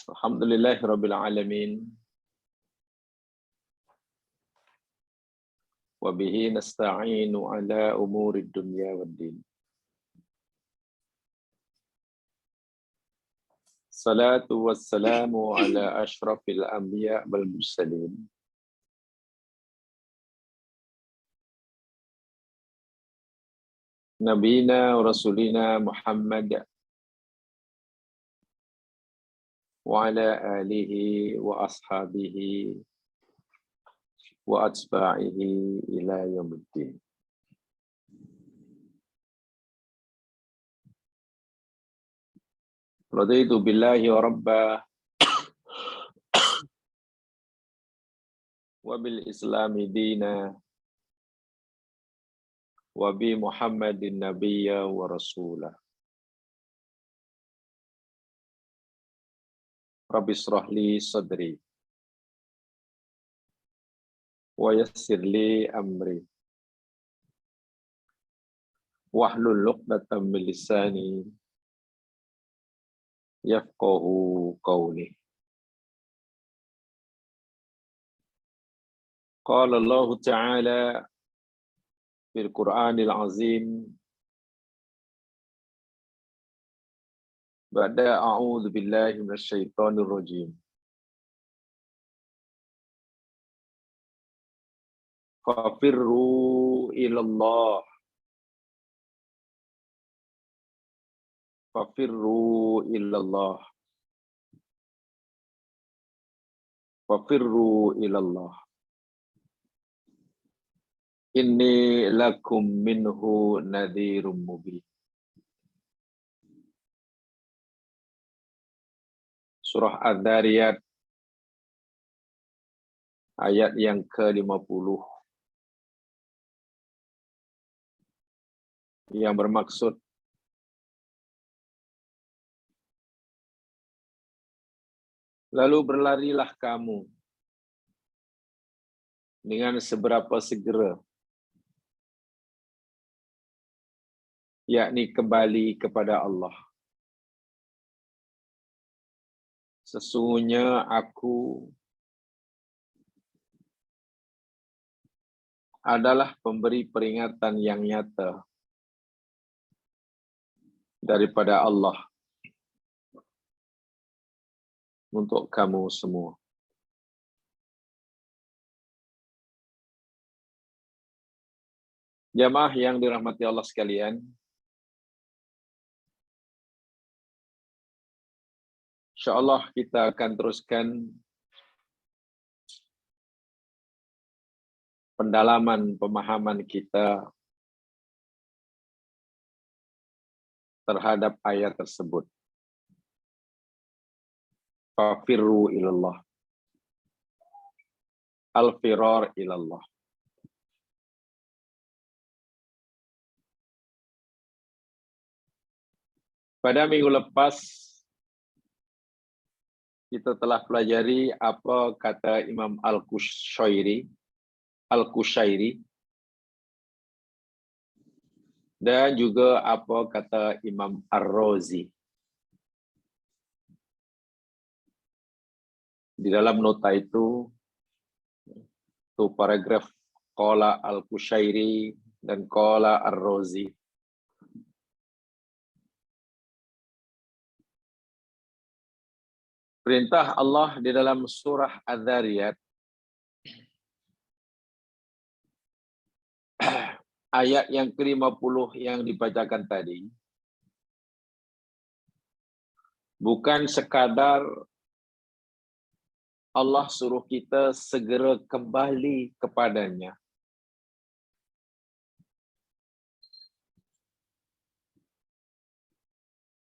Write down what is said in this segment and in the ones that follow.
Alhamdulillahirabbil alamin. Wa bihi nasta'inu ala umurid dunya waddin. Salatu wassalamu ala asyrafil anbiya wal mursalin. Nabiyina wa rasulina Muhammad wa ala alihi wa ashabihi wa atba'ihi ila yaumiddin. Raditu billahi wa rabba wa bil islami dina wa bi Muhammadin nabiyya wa rasulah. Rabbi shrah li sadri wa yassir li amri wahlul 'uqdatam min lisani yafqahu qawli. Qala Allah Ta'ala fil Qur'anil Azim ba'da a'udzu billahi minasy syaithanir rajim. Fafirru ilallah. Fafirru ilallah. Fafirru ilallah. Inni lakum minhu nadhirum mubin. Surah Adz-Dzariyat ayat yang ke-50 yang bermaksud lalu berlarilah kamu dengan seberapa segera, yakni kembali kepada Allah. Sesungguhnya aku adalah pemberi peringatan yang nyata daripada Allah untuk kamu semua. Jamaah yang dirahmati Allah sekalian, insyaallah kita akan teruskan pendalaman pemahaman kita terhadap ayat tersebut. Fafirru ilallah. Al-firar ilallah. Pada minggu lepas kita telah pelajari apa kata Imam Al-Qushairi dan juga apa kata Imam Ar-Razi. Di dalam nota itu paragraf qala Al-Qushairi dan qala Ar-Razi. Perintah Allah di dalam surah Adz-Dzariyat ayat yang ke-50 yang dibacakan tadi bukan sekadar Allah suruh kita segera kembali kepadanya.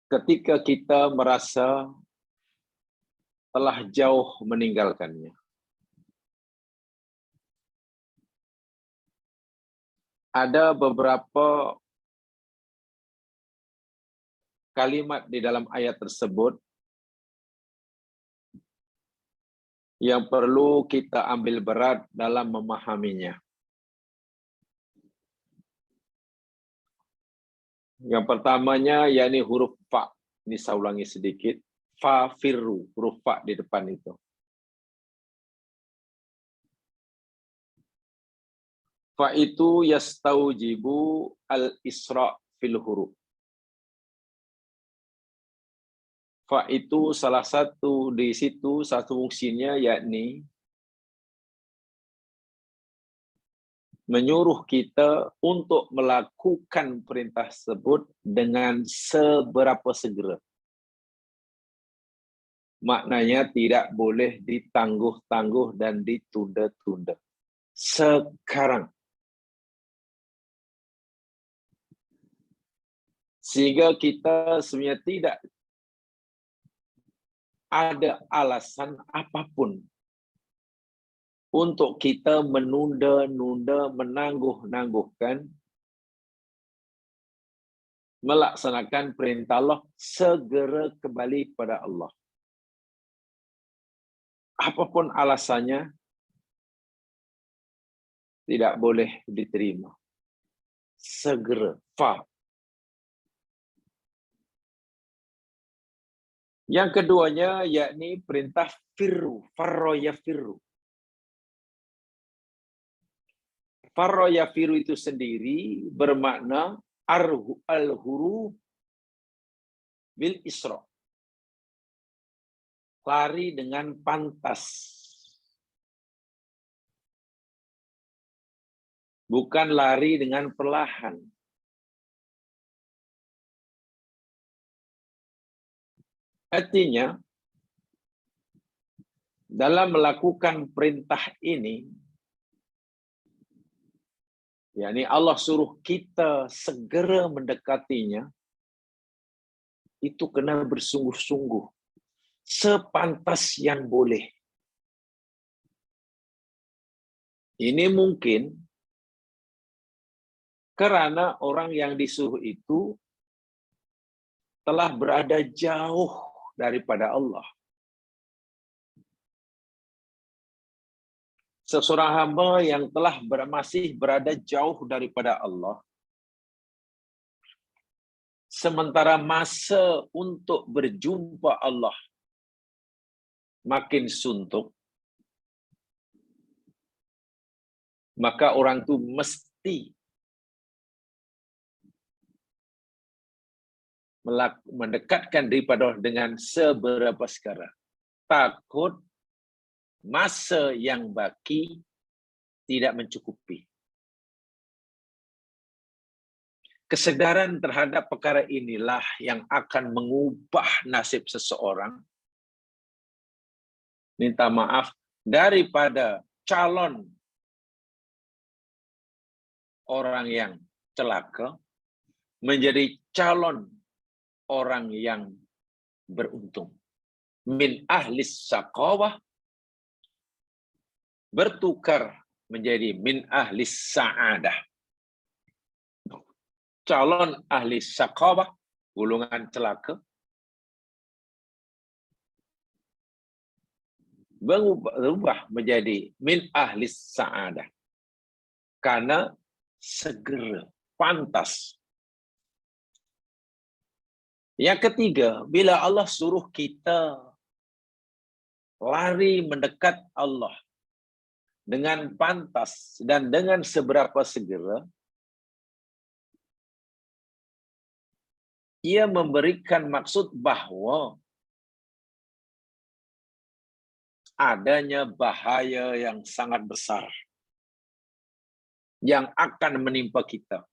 Ketika kita merasa telah jauh meninggalkannya. Ada beberapa kalimat di dalam ayat tersebut yang perlu kita ambil berat dalam memahaminya. Yang pertamanya yakni huruf fa. Ini saya ulangi sedikit. Fafirru, huruf fa di depan itu. Fa itu yastaujibu al-isra fil huruf. Fa itu salah satu di situ, satu fungsinya yakni menyuruh kita untuk melakukan perintah tersebut dengan seberapa segera. Maknanya tidak boleh ditangguh-tangguh dan ditunda-tunda. Sekarang. Sehingga kita sebenarnya tidak ada alasan apapun untuk kita menunda-nunda, menangguh-nangguhkan melaksanakan perintah Allah, segera kembali pada Allah. Apapun alasannya, tidak boleh diterima. Segera, fa. Yang keduanya yakni perintah firru, farro yafirru. Farro yafirru itu sendiri bermakna al-huru bil isra. Lari dengan pantas. Bukan lari dengan perlahan. Artinya, dalam melakukan perintah ini, yakni Allah suruh kita segera mendekatinya, itu kena bersungguh-sungguh, sepantas yang boleh. Ini mungkin karena orang yang disuruh itu telah berada jauh daripada Allah. Seseorang hamba yang telah masih berada jauh daripada Allah, sementara masa untuk berjumpa Allah makin suntuk, maka orang itu mesti mendekatkan daripada Allah dengan seberapa sekarang. Takut masa yang baki tidak mencukupi. Kesedaran terhadap perkara inilah yang akan mengubah nasib seseorang. Minta maaf, daripada calon orang yang celaka menjadi calon orang yang beruntung. Min ahlis saqawah bertukar menjadi min ahlis sa'adah. Calon ahli saqawah, golongan celaka, berubah menjadi min ahli sa'adah. Karena segera, pantas. Yang ketiga, bila Allah suruh kita lari mendekat Allah dengan pantas dan dengan seberapa segera, ia memberikan maksud bahwa adanya bahaya yang sangat besar yang akan menimpa kita.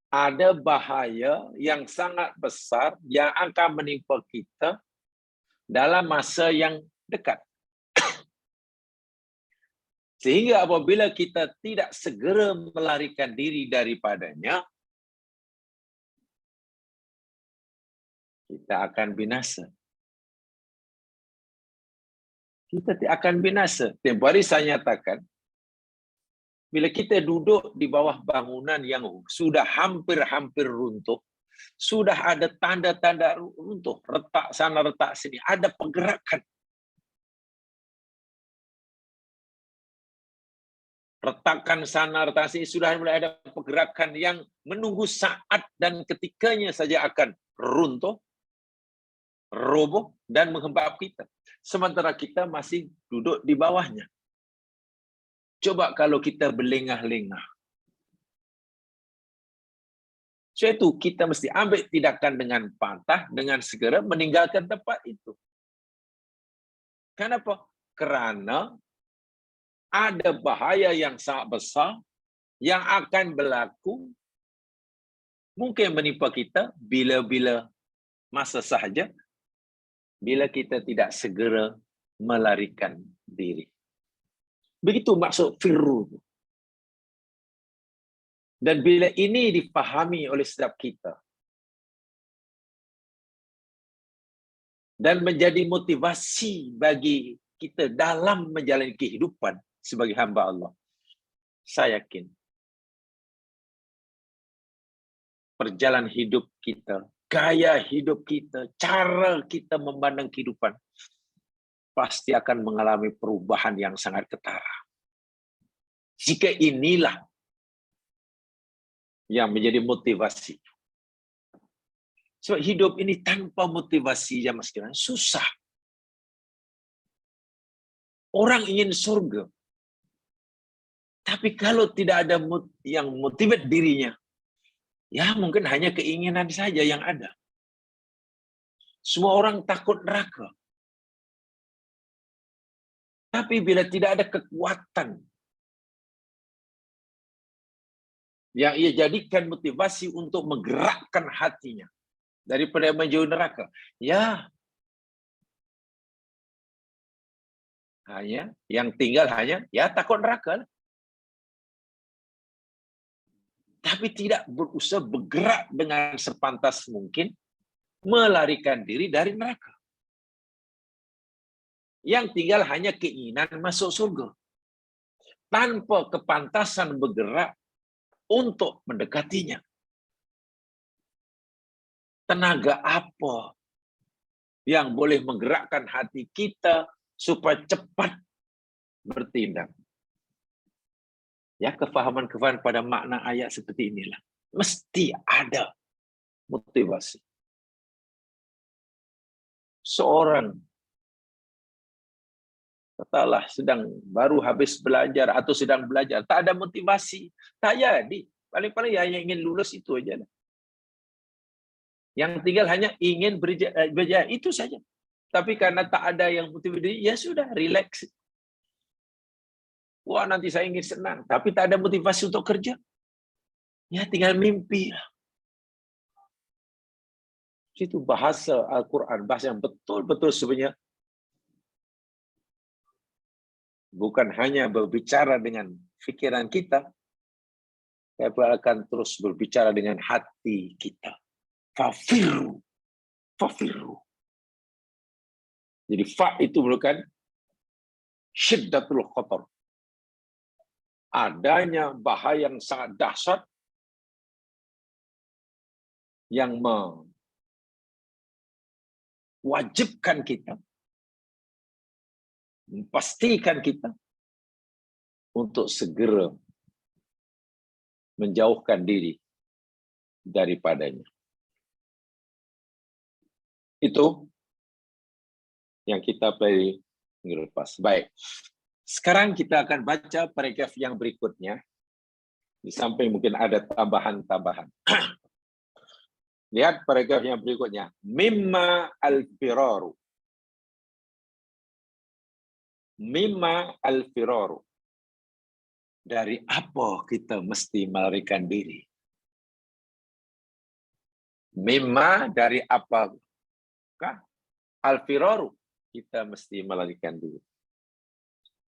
Ada bahaya yang sangat besar yang akan menimpa kita dalam masa yang dekat. Sehingga apabila kita tidak segera melarikan diri daripadanya, kita akan binasa. Kita akan binasa. Tempoh hari saya nyatakan, bila kita duduk di bawah bangunan yang sudah hampir-hampir runtuh, sudah ada tanda-tanda runtuh, retak sana, retak sini, ada pergerakan. Retakan sana, retakan sini, sudah mulai ada pergerakan yang menunggu saat dan ketikanya saja akan runtuh, roboh, dan menghempap kita. Sementara kita masih duduk di bawahnya. Coba kalau kita berlengah-lengah. So itu kita mesti ambil tindakan dengan pantah, dengan segera meninggalkan tempat itu. Kenapa? Kerana ada bahaya yang sangat besar yang akan berlaku mungkin menimpa kita bila-bila masa sahaja bila kita tidak segera melarikan diri. Begitu maksud firru. Dan bila ini dipahami oleh setiap kita dan menjadi motivasi bagi kita dalam menjalani kehidupan sebagai hamba Allah, saya yakin perjalanan hidup kita, gaya hidup kita, cara kita memandang kehidupan pasti akan mengalami perubahan yang sangat ketara. Jika inilah yang menjadi motivasi. Sebab hidup ini tanpa motivasi yang sekiranya susah. Orang ingin surga. Tapi kalau tidak ada yang motivate dirinya, ya mungkin hanya keinginan saja yang ada. Semua orang takut neraka. Tapi bila tidak ada kekuatan yang ia jadikan motivasi untuk menggerakkan hatinya daripada menjauhi neraka, ya hanya yang tinggal hanya ya takut neraka. Tapi tidak berusaha bergerak dengan sepantas mungkin melarikan diri dari neraka. Yang tinggal hanya keinginan masuk surga. Tanpa kepantasan bergerak untuk mendekatinya. Tenaga apa yang boleh menggerakkan hati kita supaya cepat bertindak? Ya, kefahaman-kefahaman pada makna ayat seperti inilah. Mesti ada motivasi. Seorang katalah sedang baru habis belajar atau sedang belajar, tak ada motivasi, tak jadi. Paling-paling hanya ingin lulus itu aja. Yang tinggal hanya ingin berjaya, itu saja. Tapi karena tak ada yang motivasi, ya sudah, relax. Wah, nanti saya ingin senang, tapi tak ada motivasi untuk kerja. Ya, tinggal mimpi. Itu bahasa Al-Quran, bahasa yang betul-betul sebenarnya bukan hanya berbicara dengan fikiran kita, tapi akan terus berbicara dengan hati kita. Fafiru. Fafiru. Jadi fa itu merupakan syiddatul khatar. Adanya bahaya yang sangat dahsyat yang mewajibkan kita, memastikan kita untuk segera menjauhkan diri daripadanya. Itu yang kita pelajari minggu lepas. Baik. Sekarang kita akan baca paragraf yang berikutnya. Di samping mungkin ada tambahan-tambahan. Lihat paragraf yang berikutnya. Mimma al-firaru. Mimma al-firaru. Dari apa kita mesti melarikan diri? Mimma dari apa? Al-firaru. Kita mesti melarikan diri.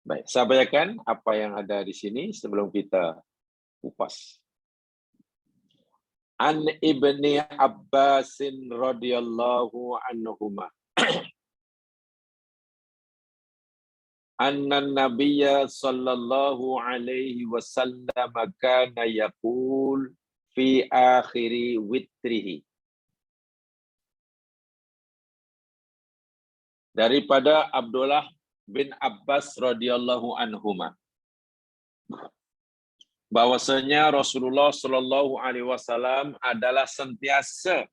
Baik, saya bacakan apa yang ada di sini sebelum kita kupas. An Ibni Abbasin radhiyallahu anhuma. Anna Nabiyya sallallahu alaihi wasallam kana yaqul fi akhiri witrihi. Daripada Abdullah bin Abbas radhiyallahu anhuma, bahwasanya Rasulullah sallallahu alaihi wasallam adalah sentiasa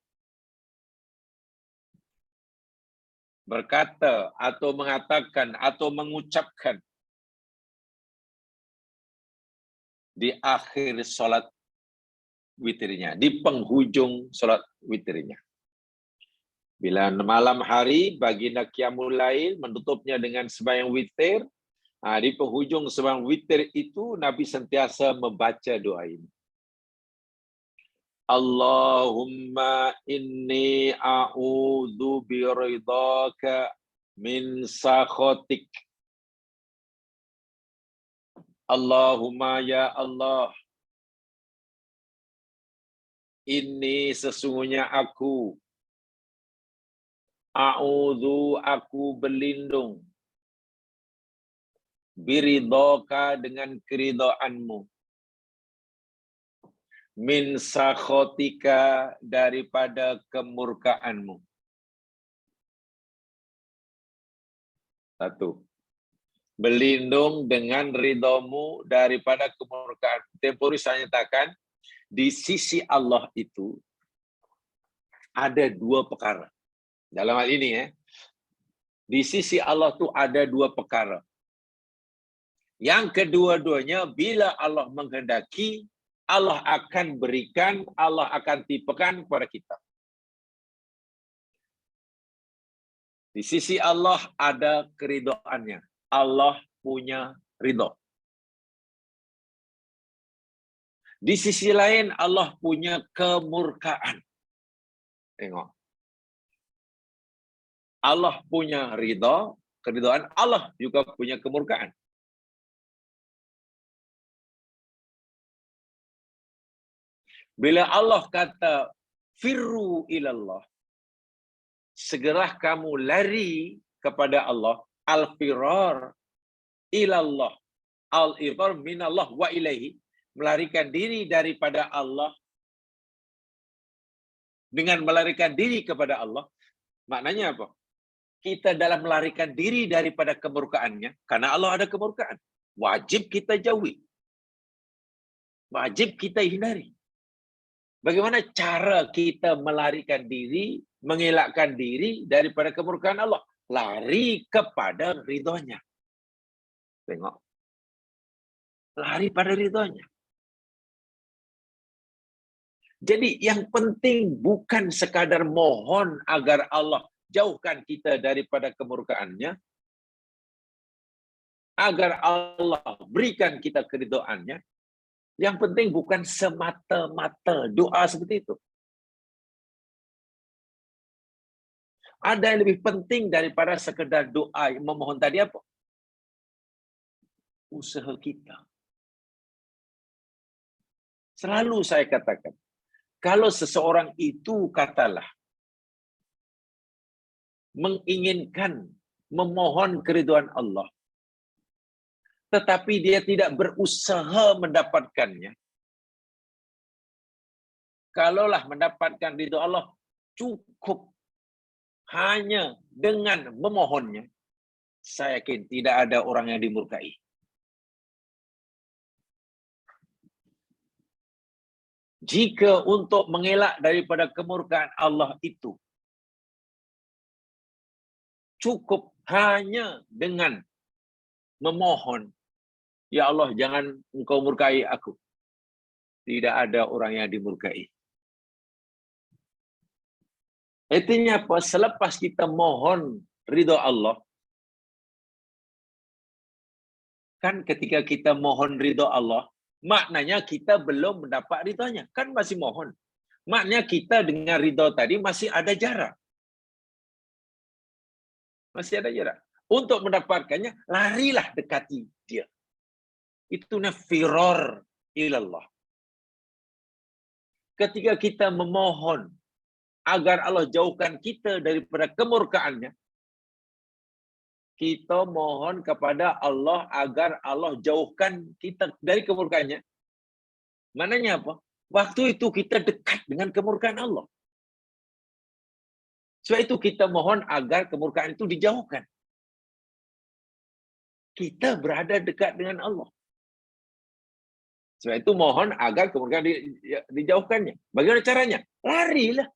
berkata atau mengatakan atau mengucapkan di akhir solat witirnya, di penghujung solat witirnya. Bila malam hari baginda qiyamul lail menutupnya dengan sembahyang witir, di penghujung sembahyang witir itu Nabi sentiasa membaca doa ini. Allahumma inni a'udzu biridhaka min sakhatik. Allahumma ya Allah, ini sesungguhnya aku, aku berlindung, biridhaka dengan keridhaanmu, min sakhatika daripada kemurkaanmu. Satu. Berlindung dengan ridhamu daripada kemurkaan. Tempuri saya nyatakan, di sisi Allah itu ada dua perkara. Dalam hal ini di sisi Allah itu ada dua perkara. Yang kedua-duanya bila Allah menghendaki, Allah akan berikan, Allah akan timpakan kepada kita. Di sisi Allah ada keridhaannya. Allah punya ridha. Di sisi lain Allah punya kemurkaan. Tengok. Allah punya ridha, keridhaan, Allah juga punya kemurkaan. Bila Allah kata firru ilallah, segera kamu lari kepada Allah, al-firar ilallah, al-irar minallah wa ilaihi, melarikan diri daripada Allah dengan melarikan diri kepada Allah. Maknanya apa? Kita dalam melarikan diri daripada kemurkaannya, karena Allah ada kemurkaan, wajib kita jauhi, wajib kita hindari. Bagaimana cara kita melarikan diri, mengelakkan diri daripada kemurkaan Allah? Lari kepada ridhonya. Tengok. Lari pada ridhonya. Jadi yang penting bukan sekadar mohon agar Allah jauhkan kita daripada kemurkaannya, agar Allah berikan kita keridhaannya. Yang penting bukan semata-mata doa seperti itu. Ada yang lebih penting daripada sekedar doa memohon tadi apa? Usaha kita. Selalu saya katakan, kalau seseorang itu katalah menginginkan, memohon keridhaan Allah, tetapi dia tidak berusaha mendapatkannya, kalaulah mendapatkan ridha Allah cukup hanya dengan memohonnya, saya yakin tidak ada orang yang dimurkai. Jika untuk mengelak daripada kemurkaan Allah itu cukup hanya dengan memohon, ya Allah jangan engkau murkai aku, tidak ada orang yang dimurkai. Artinya apa? Selepas kita mohon ridha Allah, kan ketika kita mohon ridha Allah, maknanya kita belum mendapat ridhanya, kan masih mohon. Maknanya kita dengan ridha tadi masih ada jarak. Masih ada jarak. Untuk mendapatkannya, larilah dekati dia. Itu firar ilallah. Ketika kita memohon agar Allah jauhkan kita daripada kemurkaannya, kita mohon kepada Allah agar Allah jauhkan kita dari kemurkaannya. Maknanya apa? Waktu itu kita dekat dengan kemurkaan Allah. Sebab itu kita mohon agar kemurkaan itu dijauhkan. Kita berada dekat dengan Allah. Sebab itu mohon agar kemurkaan dijauhkannya. Bagaimana caranya? Larilah.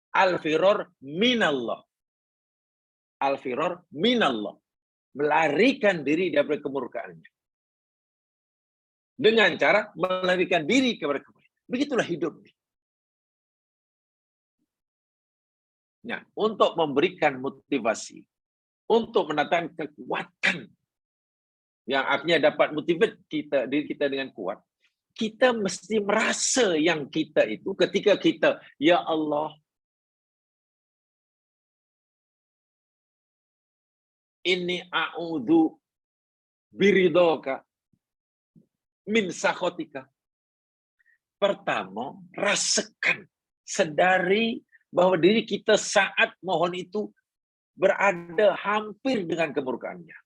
Al-firar minallah. Al-firar minallah. Melarikan diri daripada kemurkaannya. Dengan cara melarikan diri kepada kebaikan. Begitulah hidup. Nah, untuk memberikan motivasi, untuk mendatangkan kekuatan yang akhirnya dapat motivate diri kita dengan kuat, kita mesti merasa yang kita itu ketika kita, ya Allah, inni a'udzu biridhoka min sakhatika. Pertama, rasakan, sadari bahwa diri kita saat mohon itu berada hampir dengan kemurkaannya.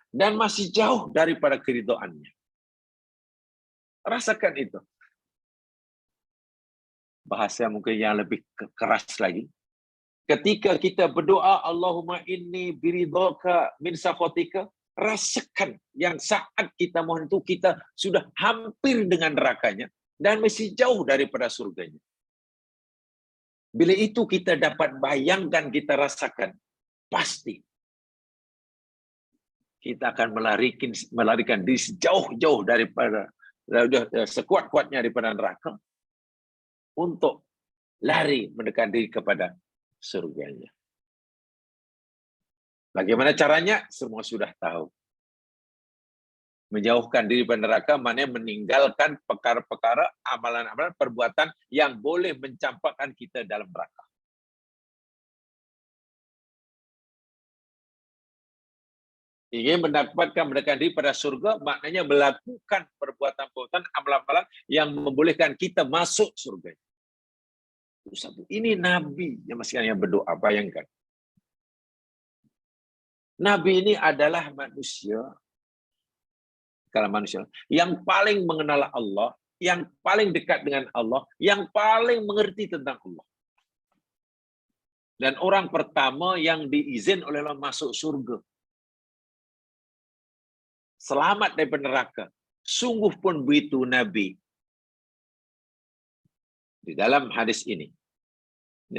Dan masih jauh daripada keridhaannya. Rasakan itu. Bahasa mungkin yang lebih keras lagi. Ketika kita berdoa, Allahumma inni biridhoka min sakhatika, rasakan yang saat kita mohon itu kita sudah hampir dengan nerakanya dan masih jauh daripada surganya. Bila itu kita dapat bayangkan, kita rasakan, pasti kita akan melarikan diri sejauh-jauh daripada, sekuat-kuatnya daripada neraka untuk lari mendekat diri kepada surganya. Bagaimana caranya? Semua sudah tahu. Menjauhkan diri dari neraka, maknanya meninggalkan perkara-perkara, amalan-amalan, perbuatan yang boleh mencampakkan kita dalam neraka. Ingin mendapatkan mendekat diri pada surga, maknanya melakukan perbuatan-perbuatan, amalan-amalan yang membolehkan kita masuk surga. Ini Nabi yang masih yang berdoa, bayangkan. Nabi ini adalah manusia, kalau manusia yang paling mengenal Allah, yang paling dekat dengan Allah, yang paling mengerti tentang Allah. Dan orang pertama yang diizin oleh Allah masuk surga. Selamat dari neraka. Sungguh pun begitu Nabi. Di dalam hadis ini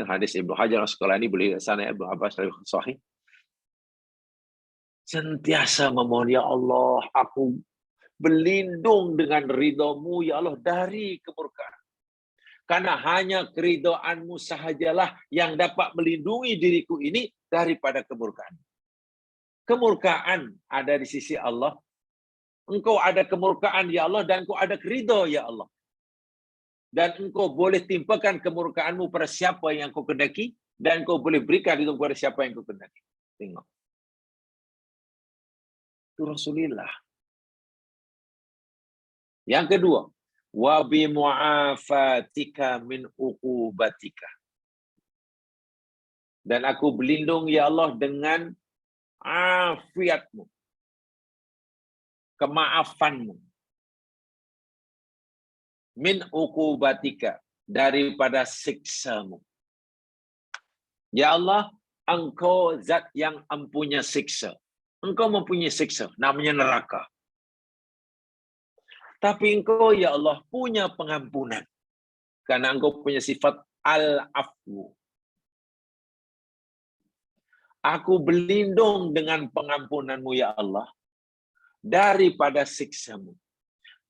hadis Ibnu Hajar Al-Asqalani, beli sana Ibnu Abbas dari Sahih. Sentiasa memohon, ya Allah, aku berlindung dengan ridhamu, ya Allah, dari kemurkaan. Karena hanya keridhaanmu sahajalah yang dapat melindungi diriku ini daripada kemurkaan. Kemurkaan ada di sisi Allah. Engkau ada kemurkaan, ya Allah, dan engkau ada keridha, ya Allah. Dan engkau boleh timpakan kemurkaanmu pada siapa yang kau kehendaki, dan engkau boleh berikan itu kepada siapa yang kau kehendaki. Tengok. Itu Rasulullah. Yang kedua, wa bi mu'afatika min uqubatika. Dan aku berlindung, ya Allah, dengan afiatmu, kemaafanmu, min uqubatika, daripada siksamu. Ya Allah, engkau zat yang mempunyai siksa. Engkau mempunyai siksa, namanya neraka. Tapi engkau, ya Allah, punya pengampunan. Karena engkau punya sifat al-afwu. Aku berlindung dengan pengampunanmu, ya Allah, daripada siksamu.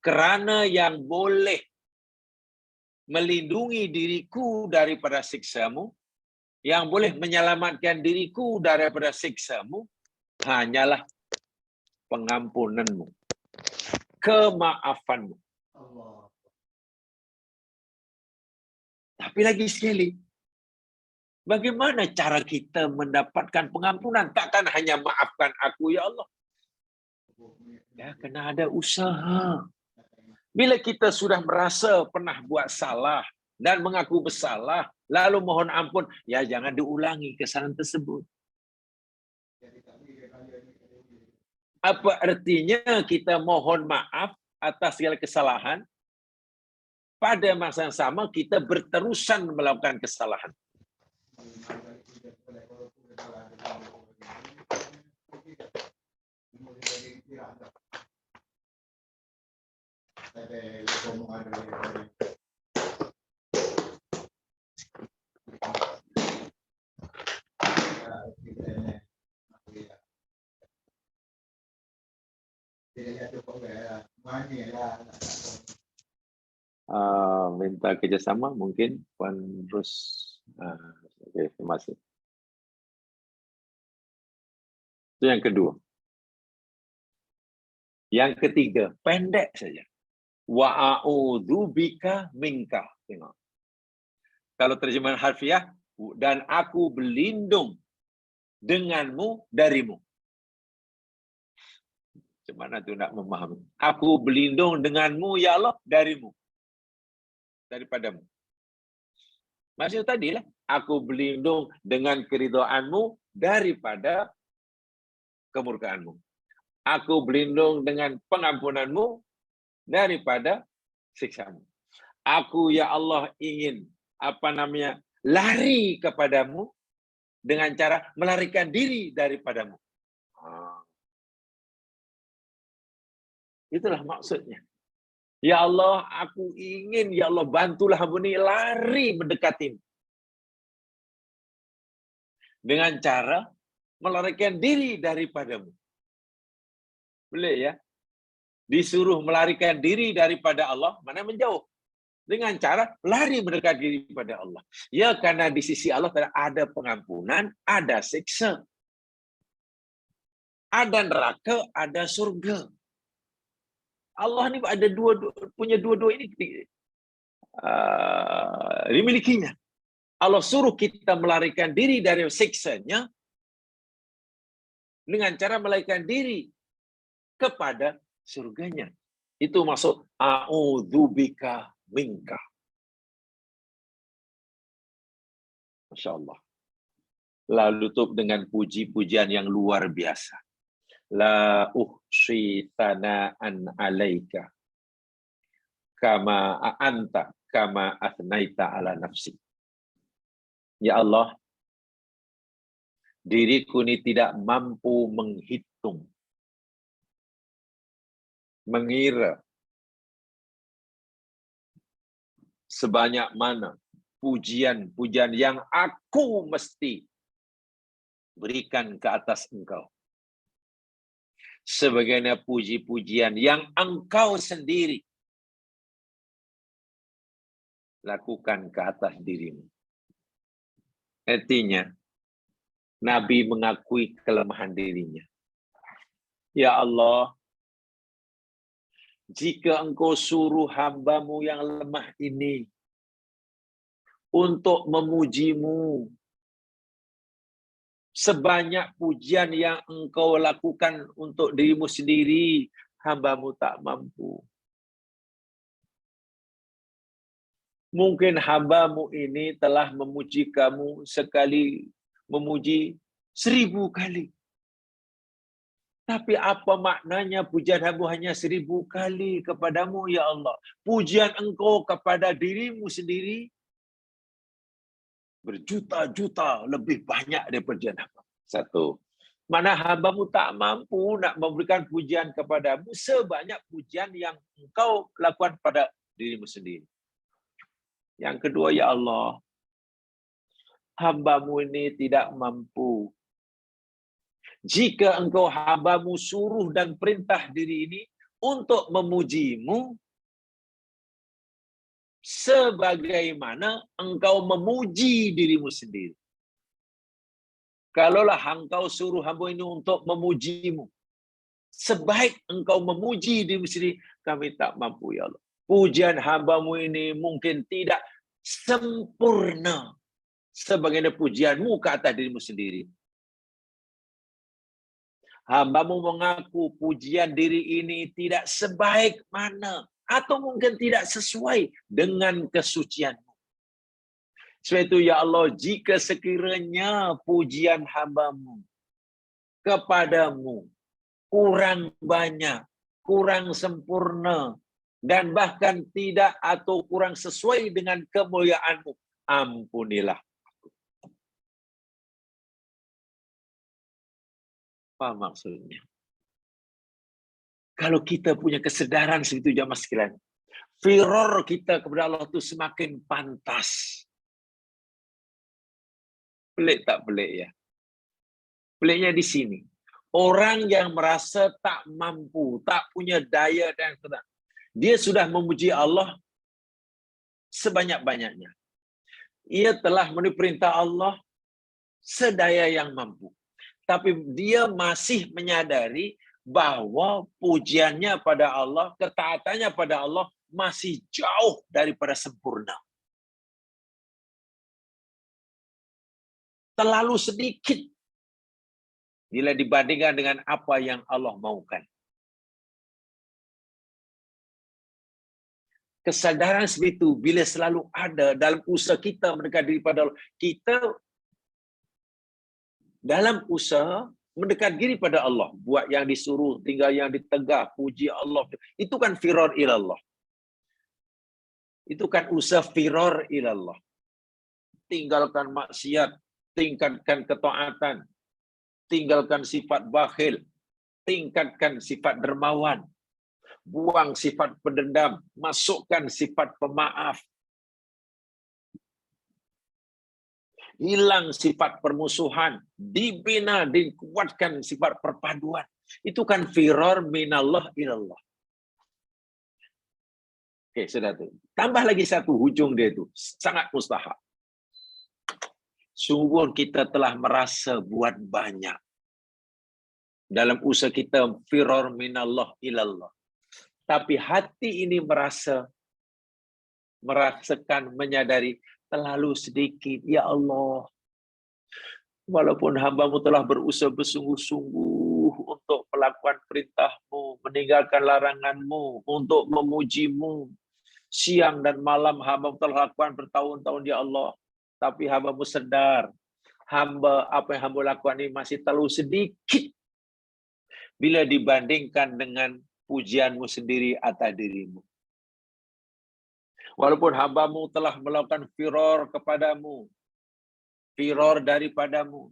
Kerana yang boleh melindungi diriku daripada siksamu, yang boleh menyelamatkan diriku daripada siksamu, hanyalah pengampunanmu, kemaafanmu. Tapi lagi sekali, bagaimana cara kita mendapatkan pengampunan? Takkan hanya maafkan aku, ya Allah. Ya, kena ada usaha. Bila kita sudah merasa pernah buat salah dan mengaku bersalah, lalu mohon ampun, ya jangan diulangi kesalahan tersebut. Apa artinya kita mohon maaf atas segala kesalahan, pada masa yang sama kita berterusan melakukan kesalahan. Minta kerjasama mungkin Puan Rus. Okay, terima kasih. Itu yang kedua. Yang ketiga, pendek saja. Wa a'udzubika minka. Tengok. Kalau terjemahan harfiah, dan aku berlindung denganmu darimu. Macam mana tu nak memahami? Aku berlindung denganmu ya Allah darimu. Daripadamu. Maksud tadilah, aku berlindung dengan keridhaanmu daripada kemurkaanmu. Aku berlindung dengan pengampunanmu daripada siksamu. Aku ya Allah ingin lari kepadamu dengan cara melarikan diri daripadamu. Itulah maksudnya. Ya Allah, aku ingin, ya Allah, bantulah hamba ini lari mendekatimu. Dengan cara melarikan diri daripadamu. Boleh ya? Disuruh melarikan diri daripada Allah, mana menjauh. Dengan cara lari mendekat diri pada Allah. Ya, karena di sisi Allah ada pengampunan, ada siksa. Ada neraka, ada surga. Allah ni ada punya dua-dua ini dimilikinya. Allah suruh kita melarikan diri dari siksanya dengan cara melarikan diri kepada surganya. Itu maksud a'udzubika minka. Masya Allah. Lalu tutup dengan puji-pujian yang luar biasa. La uhsi thana'an alaika kama anta kama athnaita ala nafsi. Ya Allah, diriku ini tidak mampu menghitung, mengira sebanyak mana pujian-pujian yang aku mesti berikan ke atas engkau. Sebagaimana puji-pujian yang engkau sendiri lakukan ke atas dirimu. Artinya, Nabi mengakui kelemahan dirinya. Ya Allah, jika engkau suruh hambamu yang lemah ini untuk memujimu, sebanyak pujian yang engkau lakukan untuk dirimu sendiri, hambamu tak mampu. Mungkin hambamu ini telah memuji kamu sekali, memuji 1000 kali. Tapi apa maknanya pujian hamba hanya 1000 kali kepadamu, ya Allah? Pujian engkau kepada dirimu sendiri berjuta-juta lebih banyak daripada pujian hamba. Satu. Mana hambamu tak mampu nak memberikan pujian kepadamu sebanyak pujian yang engkau lakukan pada dirimu sendiri. Yang kedua, ya Allah, hambamu ini tidak mampu. Jika engkau hambamu suruh dan perintah diri ini untuk memujimu, sebagaimana engkau memuji dirimu sendiri. Kalaulah engkau suruh hamba ini untuk memujimu, sebaik engkau memuji dirimu sendiri, kami tak mampu, ya Allah. Pujian hambamu ini mungkin tidak sempurna sebagaimana pujianmu ke atas dirimu sendiri. Hambamu mengaku pujian diri ini tidak sebaik mana atau mungkin tidak sesuai dengan kesucianmu. Sebab itu, ya Allah, jika sekiranya pujian hambamu kepadamu kurang banyak, kurang sempurna, dan bahkan tidak atau kurang sesuai dengan kemuliaanmu, ampunilah aku. Apa maksudnya? Kalau kita punya kesedaran segitu jamaah sekalian, firor kita kepada Allah itu semakin pantas. Pelik tak pelik ya? Peliknya di sini. Orang yang merasa tak mampu, tak punya daya dan tenang, dia sudah memuji Allah sebanyak-banyaknya. Ia telah memenuhi perintah Allah sedaya yang mampu. Tapi dia masih menyadari bahwa pujiannya pada Allah, ketaatannya pada Allah masih jauh daripada sempurna. Terlalu sedikit bila dibandingkan dengan apa yang Allah maukan. Kesadaran seperti itu bila selalu ada dalam usaha kita mendekat diri pada Allah, kita dalam usaha mendekat diri pada Allah, buat yang disuruh, tinggal yang ditegah, puji Allah, itu kan firar ilallah. Itu kan usaha firar ilallah. Tinggalkan maksiat, tingkatkan ketaatan, tinggalkan sifat bakhil, tingkatkan sifat dermawan, buang sifat pendendam, masukkan sifat pemaaf, hilang sifat permusuhan, dibina, dikuatkan sifat perpaduan. Itu kan firar minallah ilallah. Oke, sudah tuh. Tambah lagi satu hujung dia itu, sangat mustahab. Sungguh kita telah merasa buat banyak dalam usaha kita firar minallah ilallah. Tapi hati ini merasakan, menyadari terlalu sedikit. Ya Allah, walaupun hamba-Mu telah berusaha bersungguh-sungguh untuk melakukan perintah-Mu, meninggalkan larangan-Mu, untuk memuji-Mu, siang dan malam hamba telah lakukan bertahun-tahun, ya Allah. Tapi hamba-Mu sedar, apa yang hamba lakukan ini masih terlalu sedikit bila dibandingkan dengan pujian-Mu sendiri atas diri-Mu. Walaupun hamba-Mu telah melakukan firar kepadamu, firar daripadamu,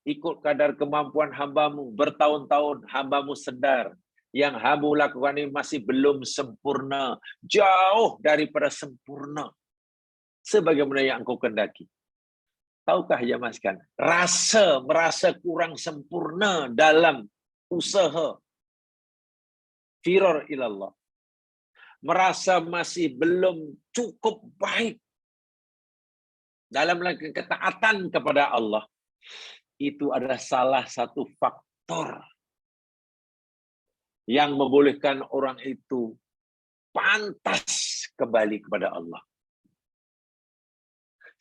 ikut kadar kemampuan hamba-Mu, bertahun-tahun hamba-Mu sedar, yang hamba lakukan ini masih belum sempurna, jauh daripada sempurna, sebagaimana yang Engkau kehendaki. Tahukah ya Mas kan, merasa kurang sempurna dalam usaha firar ilallah, merasa masih belum cukup baik dalam melakukan ketaatan kepada Allah, itu adalah salah satu faktor yang membolehkan orang itu pantas kembali kepada Allah.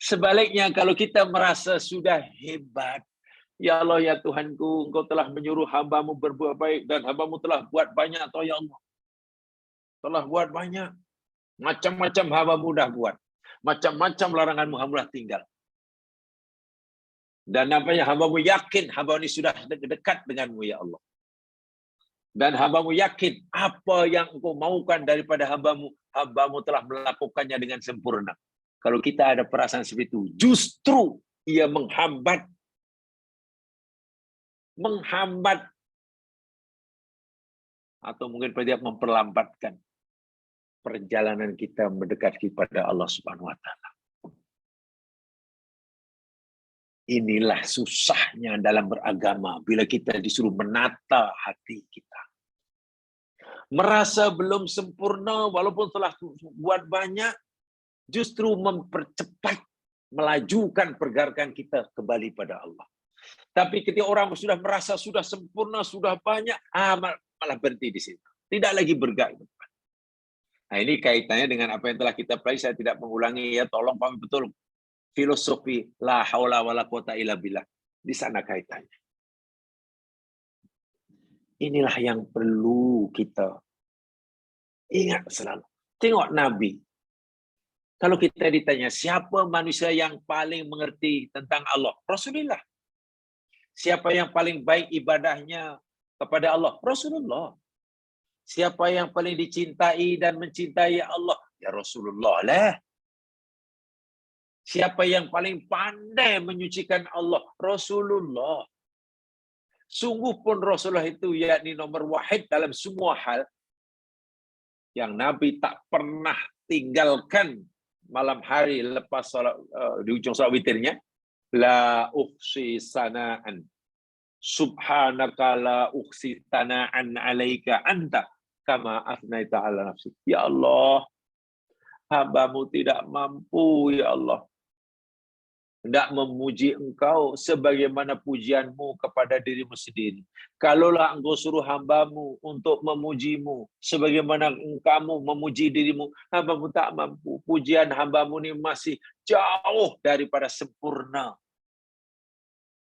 Sebaliknya, kalau kita merasa sudah hebat, ya Allah, ya Tuhanku, Engkau telah menyuruh hamba-Mu berbuat baik, dan hamba-Mu telah buat banyak, atau ya Allah, telah buat banyak. Macam-macam hamba-Mu dah buat. Macam-macam larangan-Mu hamba tinggal. Dan nampaknya hamba-Mu yakin hamba ini sudah dekat dengan-Mu, ya Allah. Dan hamba-Mu yakin apa yang Engkau maukan daripada hamba-Mu, hamba-Mu telah melakukannya dengan sempurna. Kalau kita ada perasaan seperti itu, justru ia menghambat atau mungkin dia memperlambatkan perjalanan kita mendekat kepada Allah Subhanahu wa taala. Inilah susahnya dalam beragama bila kita disuruh menata hati kita. Merasa belum sempurna walaupun telah buat banyak, justru mempercepat, melajukan pergerakan kita kembali pada Allah. Tapi ketika orang sudah merasa sudah sempurna, sudah banyak, malah berhenti di situ. Tidak lagi bergerak. Nah, ini kaitannya dengan apa yang telah kita pelajari. Saya tidak mengulangi ya, tolong pahami betul filosofi la haula wala quwata illa billah. Di sana kaitannya. Inilah yang perlu kita ingat selalu. Tengok Nabi. Kalau kita ditanya, siapa manusia yang paling mengerti tentang Allah? Rasulullah. Siapa yang paling baik ibadahnya kepada Allah? Rasulullah. Siapa yang paling dicintai dan mencintai Allah? Ya Rasulullah lah. Siapa yang paling pandai menyucikan Allah? Rasulullah. Sungguh pun Rasulullah itu yakni nomor wahid dalam semua hal yang Nabi tak pernah tinggalkan malam hari lepas salat, di ujung salat witirnya, la uhsi sanaan. Subhanaka la ukhsi tana'an 'alaika anta kama afnaita 'ala nafsi. Ya Allah, hamba-Mu tidak mampu ya Allah hendak memuji Engkau sebagaimana pujian-Mu kepada diri-Mu sendiri. Kalaulah Engkau suruh hamba-Mu untuk memuji-Mu sebagaimana Engkau memuji diri-Mu, hamba-Mu tak mampu. Pujian hamba-Mu ini masih jauh daripada sempurna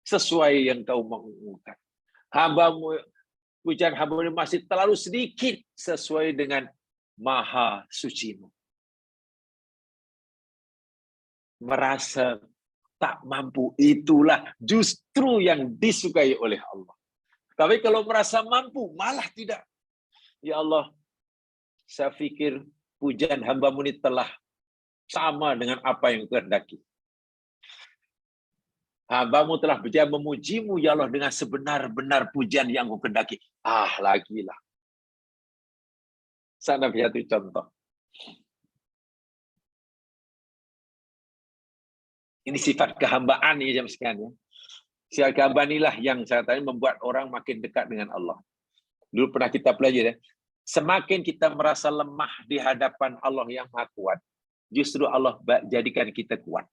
sesuai yang Kau mahukan. Hamba-Mu, pujian hamba-Mu ini masih terlalu sedikit sesuai dengan maha suci-Mu. Merasa tak mampu, itulah justru yang disukai oleh Allah. Tapi kalau merasa mampu, malah tidak. Ya Allah, saya fikir pujian hamba-Mu ini telah sama dengan apa yang kehendaki. Hamba-Mu telah berjaya memuji-Mu, ya Allah, dengan sebenar-benar pujian yang Kau kehendaki. Lagilah. Sana satu contoh. Ini sifat kehambaan ya jam sekalian. Sifat kehambaan inilah yang saya tadi membuat orang makin dekat dengan Allah. Dulu pernah kita pelajari ya. Semakin kita merasa lemah di hadapan Allah yang Maha Kuat, justru Allah jadikan kita kuat.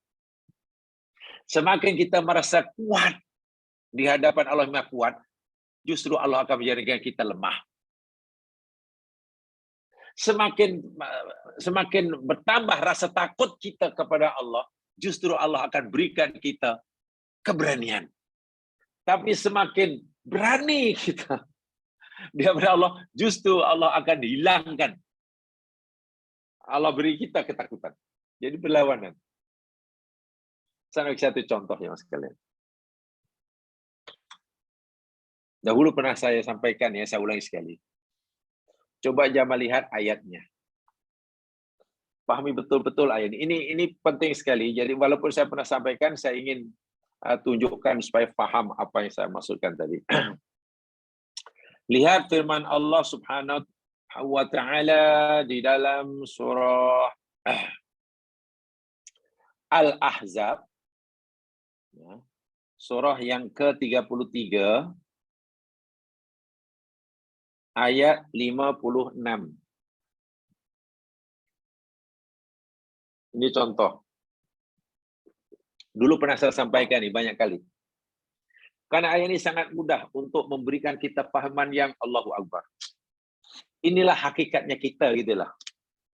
Semakin kita merasa kuat di hadapan Allah yang Maha Kuat, justru Allah akan menjadikan kita lemah. Semakin bertambah rasa takut kita kepada Allah, justru Allah akan berikan kita keberanian. Tapi semakin berani kita di hadapan Allah, justru Allah akan hilangkan. Allah beri kita ketakutan. Jadi berlawanan. Saya satu contoh ya mas sekalian. Dahulu pernah saya sampaikan ya, saya ulangi sekali. Coba jangan melihat ayatnya. Pahami betul-betul ayat ini. Ini penting sekali. Jadi walaupun saya pernah sampaikan, saya ingin tunjukkan supaya paham apa yang saya maksudkan tadi. Lihat firman Allah Subhanahu wa taala di dalam surah Al-Ahzab, surah yang ke-33 ayat 56. Ini contoh. Dulu pernah saya sampaikan ini banyak kali. Karena ayat ini sangat mudah untuk memberikan kita pahaman yang Allahu Akbar. Inilah hakikatnya kita gitulah.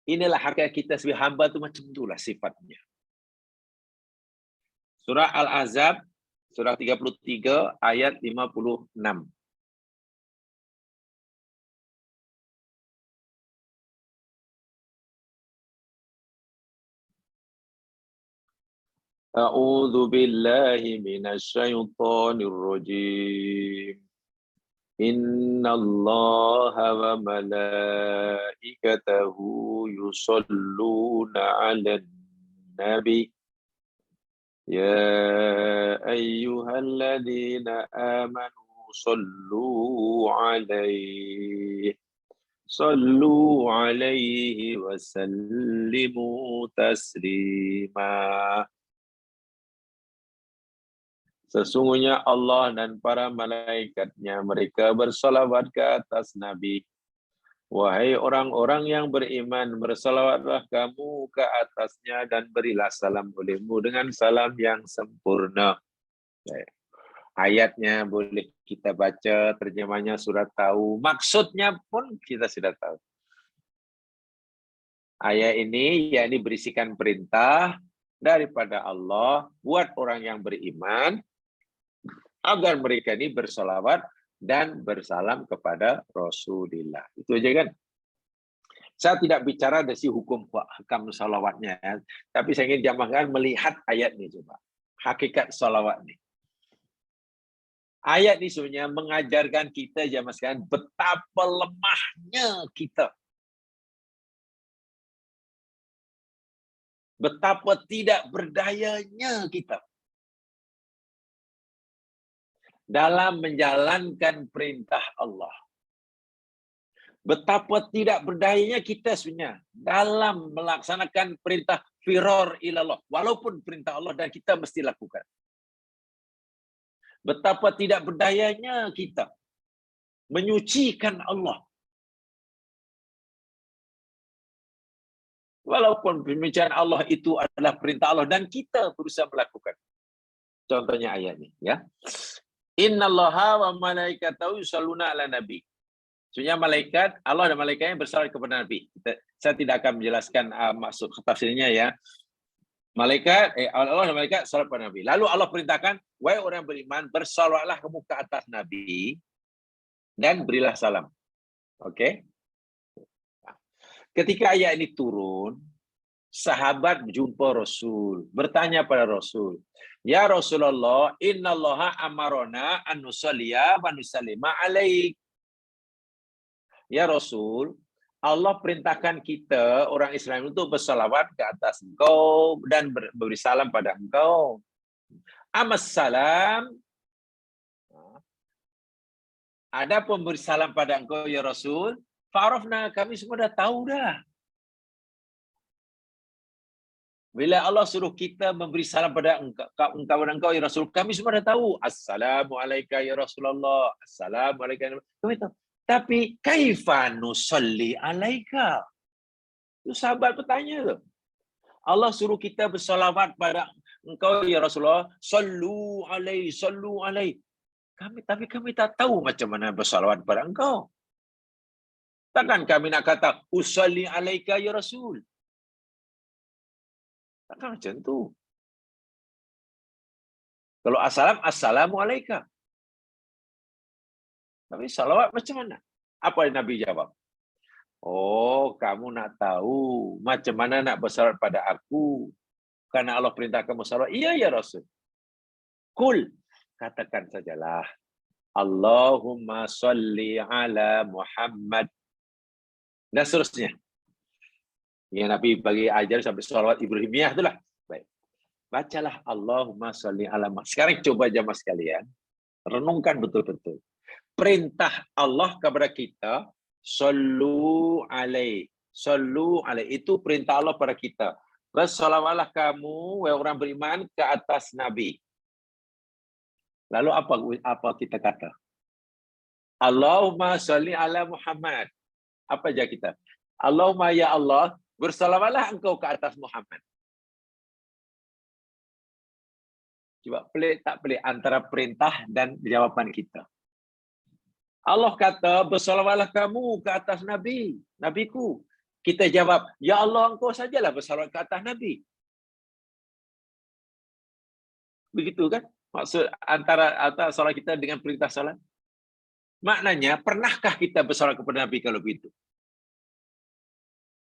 Inilah hakikat kita sebagai hamba itu macam itulah sifatnya. Surah Al-Ahzab, surah 33 ayat 56. A'udzu billahi minasyaitonir rajim. Innallaha wa malaikatahu yusholluna 'alan nabi. Ya ayyuhalladzina amanu sallu 'alaihi wa sallimu taslima. Sesungguhnya Allah dan para malaikatnya mereka bersalawat ke atas Nabi. Wahai orang-orang yang beriman, bersalawatlah kamu ke atasnya dan berilah salam olehmu dengan salam yang sempurna. Ayatnya boleh kita baca, terjemahnya sudah tahu, maksudnya pun kita sudah tahu. Ayat ini yakni berisikan perintah daripada Allah buat orang yang beriman agar mereka ini bersolawat dan bersalam kepada Rasulullah. Itu aja kan. Saya tidak bicara dari hukum hakam salawatnya, tapi saya ingin jamaahkan melihat ayat ini coba. Hakikat salawat ini. Ayat ini sebenarnya mengajarkan kita jamaah sekalian betapa lemahnya kita. Betapa tidak berdayanya kita dalam menjalankan perintah Allah. Betapa tidak berdayanya kita sebenarnya dalam melaksanakan perintah firor ilallah. Walaupun perintah Allah dan kita mesti lakukan. Betapa tidak berdayanya kita menyucikan Allah. Walaupun pembicaraan Allah itu adalah perintah Allah dan kita berusaha melakukan. Contohnya ayat ini, ya. Innallaha wa malaikatahu yusholluna ala nabi. Sebenarnya malaikat, Allah dan malaikatnya bersalawat kepada Nabi. Saya tidak akan menjelaskan maksud tafsirnya, ya. Allah dan malaikat salawat kepada Nabi. Lalu Allah perintahkan, wahai orang beriman, bersalawatlah kamu ke atas Nabi dan berilah salam. Oke? Ketika ayat ini turun, sahabat jumpa Rasul, bertanya pada Rasul, ya Rasulullah, innallaha amarona an nusalliya wa nusallima alaik. Ya Rasul, Allah perintahkan kita, orang Islam, untuk bersalawat ke atas engkau dan beri salam pada engkau. Amas salam, ada pemberi salam pada engkau, ya Rasul. Fa'arafna, kami semua dah tahu dah. Bila Allah suruh kita memberi salam pada engkau, ya Rasul, kami semua dah tahu. Assalamualaikum ya Rasulullah. Assalamualaikum. Kami tahu. Tapi kaifa nusalli alaika? Itu sahabat bertanya tu. Allah suruh kita bersalawat pada engkau ya Rasulullah. Sallu alaihi, sallu alaihi. Tapi kami tak tahu macam mana bersalawat pada engkau. Takkan kami nak kata usalli alaika ya Rasul. Takkan macam tu. Kalau assalamu alaika. Tapi salawat macam mana? Apa yang Nabi jawab? Oh, kamu nak tahu macam mana nak bersalawat pada aku? Karena Allah perintah kamu salawat. Iya ya Rasul. Kul, katakan sajalah. Allahumma salli ala Muhammad. Dan seterusnya. Yang Nabi bagi ajar sampai salawat Ibrahimiyah itulah. Baik. Bacalah Allahumma salli ala Muhammad. Sekarang coba jamaah sekalian. Renungkan betul-betul. Perintah Allah kepada kita, sallu alaihi. Sallu alaihi. Itu perintah Allah kepada kita. Bersalawatlah kamu, wahai orang beriman, ke atas Nabi. Lalu apa kita kata? Allahumma salli ala Muhammad. Apa aja kita? Allahumma ya Allah, bersalawatlah engkau ke atas Muhammad. Coba pelik tak pelik antara perintah dan jawaban kita. Allah kata, bersalawatlah kamu ke atas Nabi, Nabiku. Kita jawab, ya Allah, engkau sajalah bersalawat ke atas Nabi. Begitu kan? Maksud antara salat kita dengan perintah salat. Maknanya, pernahkah kita bersalawat kepada Nabi kalau begitu?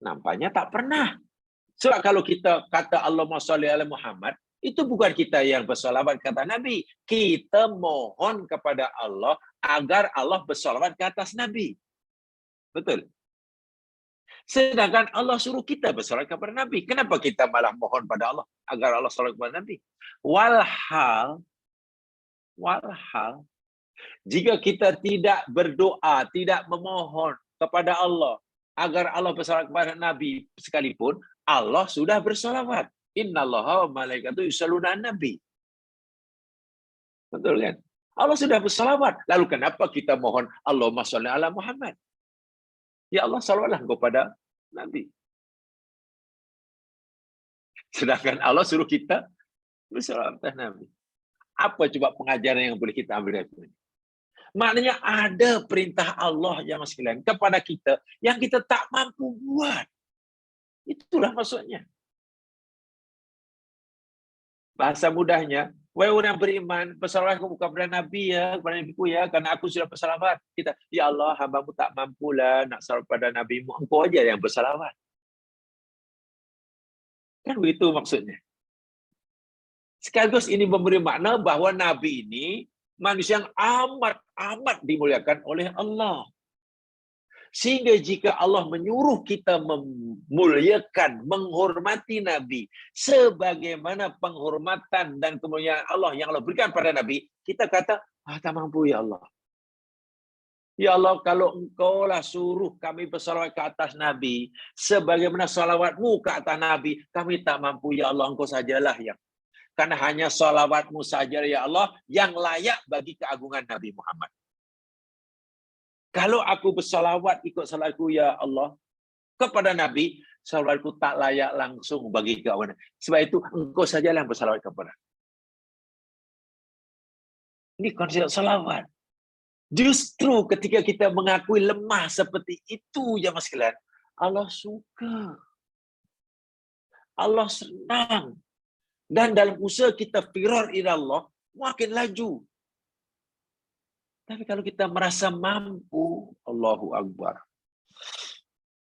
Nampaknya tak pernah. Sebab kalau kita kata Allahumma sholli ala Muhammad, itu bukan kita yang bersalawat kata Nabi. Kita mohon kepada Allah agar Allah bersalawat ke atas Nabi. Betul? Sedangkan Allah suruh kita bersalawat kepada Nabi. Kenapa kita malah mohon pada Allah agar Allah salawat kepada Nabi? Walhal, jika kita tidak berdoa, tidak memohon kepada Allah agar Allah bersalawat kepada Nabi sekalipun, Allah sudah bersalawat. Innallaha wa malaikatahu yusholluna 'alan nabi. Betul kan? Allah sudah bersalawat. Lalu kenapa kita mohon Allahumma sholli ala Muhammad? Ya Allah, salawatlah kepada Nabi. Sedangkan Allah suruh kita bersalawat kepada Nabi. Apa coba pengajaran yang boleh kita ambil dari ini? Maknanya ada perintah Allah yang sekalian kepada kita yang kita tak mampu buat. Itulah maksudnya. Bahasa mudahnya, wahai orang beriman, bersalawat kepada Nabi ya, kepada Nabiku ya, karena aku sudah bersalawat. Kita, ya Allah, hamba-Mu tak mampulah nak salawat pada Nabi-Mu, engkau aja yang bersalawat. Kan begitu maksudnya. Sekaligus ini memberi makna bahawa Nabi ini manusia yang amat dimuliakan oleh Allah. Sehingga jika Allah menyuruh kita memuliakan, menghormati Nabi, sebagaimana penghormatan dan kemuliaan Allah yang Allah berikan pada Nabi, kita kata, tak mampu ya Allah. Ya Allah, kalau engkau lah suruh kami bersalawat ke atas Nabi, sebagaimana salawat-Mu ke atas Nabi, kami tak mampu ya Allah, engkau sajalah yang. Karena hanya salawatmu saja ya Allah yang layak bagi keagungan Nabi Muhammad. Kalau aku bersalawat ikut salawatku ya Allah kepada Nabi, salawatku tak layak langsung bagi keagungan. Sebab itu engkau sajalah yang bersalawat kepada. Ini konsep salawat. Justru ketika kita mengakui lemah seperti itu, ya mas sekalian, Allah suka. Allah senang. Dan dalam usaha kita firar ila Allah, makin laju. Tapi kalau kita merasa mampu, Allahu Akbar.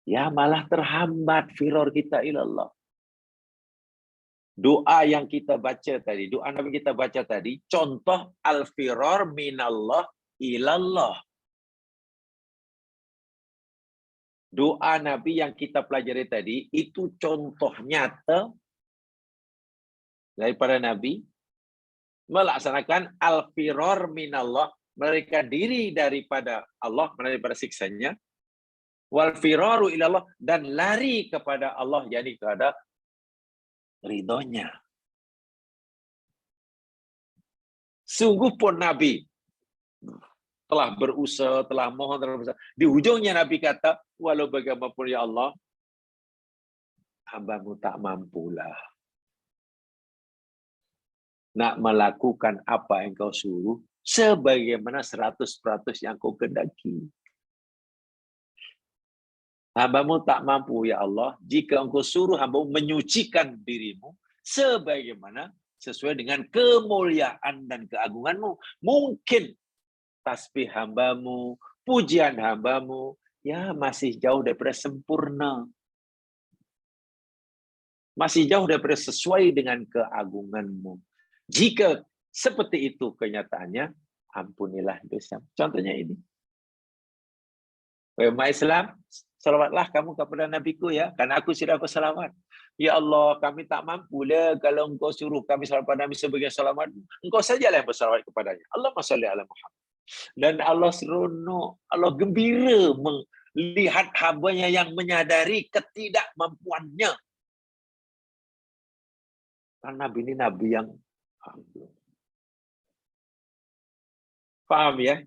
Ya malah terhambat firar kita ila Allah. Doa yang kita baca tadi, doa Nabi kita baca tadi, contoh al-firar minallah ilallah. Doa Nabi yang kita pelajari tadi, itu contoh nyata daripada Nabi melaksanakan al-firar minallah, melarikan diri daripada Allah, daripada siksanya, wal firaru ilallah, dan lari kepada Allah, yakni kepada ridhonya. Sungguh pun Nabi telah berusaha, telah mohon, telah berusaha. Di ujungnya Nabi kata, walau bagaimanapun ya Allah, hambamu tak mampulah nak melakukan apa yang kau suruh, sebagaimana 100% yang kau kehendaki. Hambamu tak mampu ya Allah, jika engkau suruh hambamu menyucikan dirimu, sebagaimana sesuai dengan kemuliaan dan keagunganmu. Mungkin tasbih hambamu, pujian hambamu, ya masih jauh daripada sempurna. Masih jauh daripada sesuai dengan keagunganmu. Jika seperti itu kenyataannya, ampunilah dosa. Contohnya ini. Umat Islam, salawatlah kamu kepada Nabiku ya, karena aku sudah bersalawat. Ya Allah, kami tak mampu lah kalau engkau suruh kami salawat pada Nabi sebagai salawat. Engkau sajalah yang bersalawat kepadanya. Allahumma shalli ala Muhammad. Dan Allah seronok, Allah gembira melihat hambanya yang menyadari ketidakmampuannya. Karena Nabi ini Nabi yang paham ya?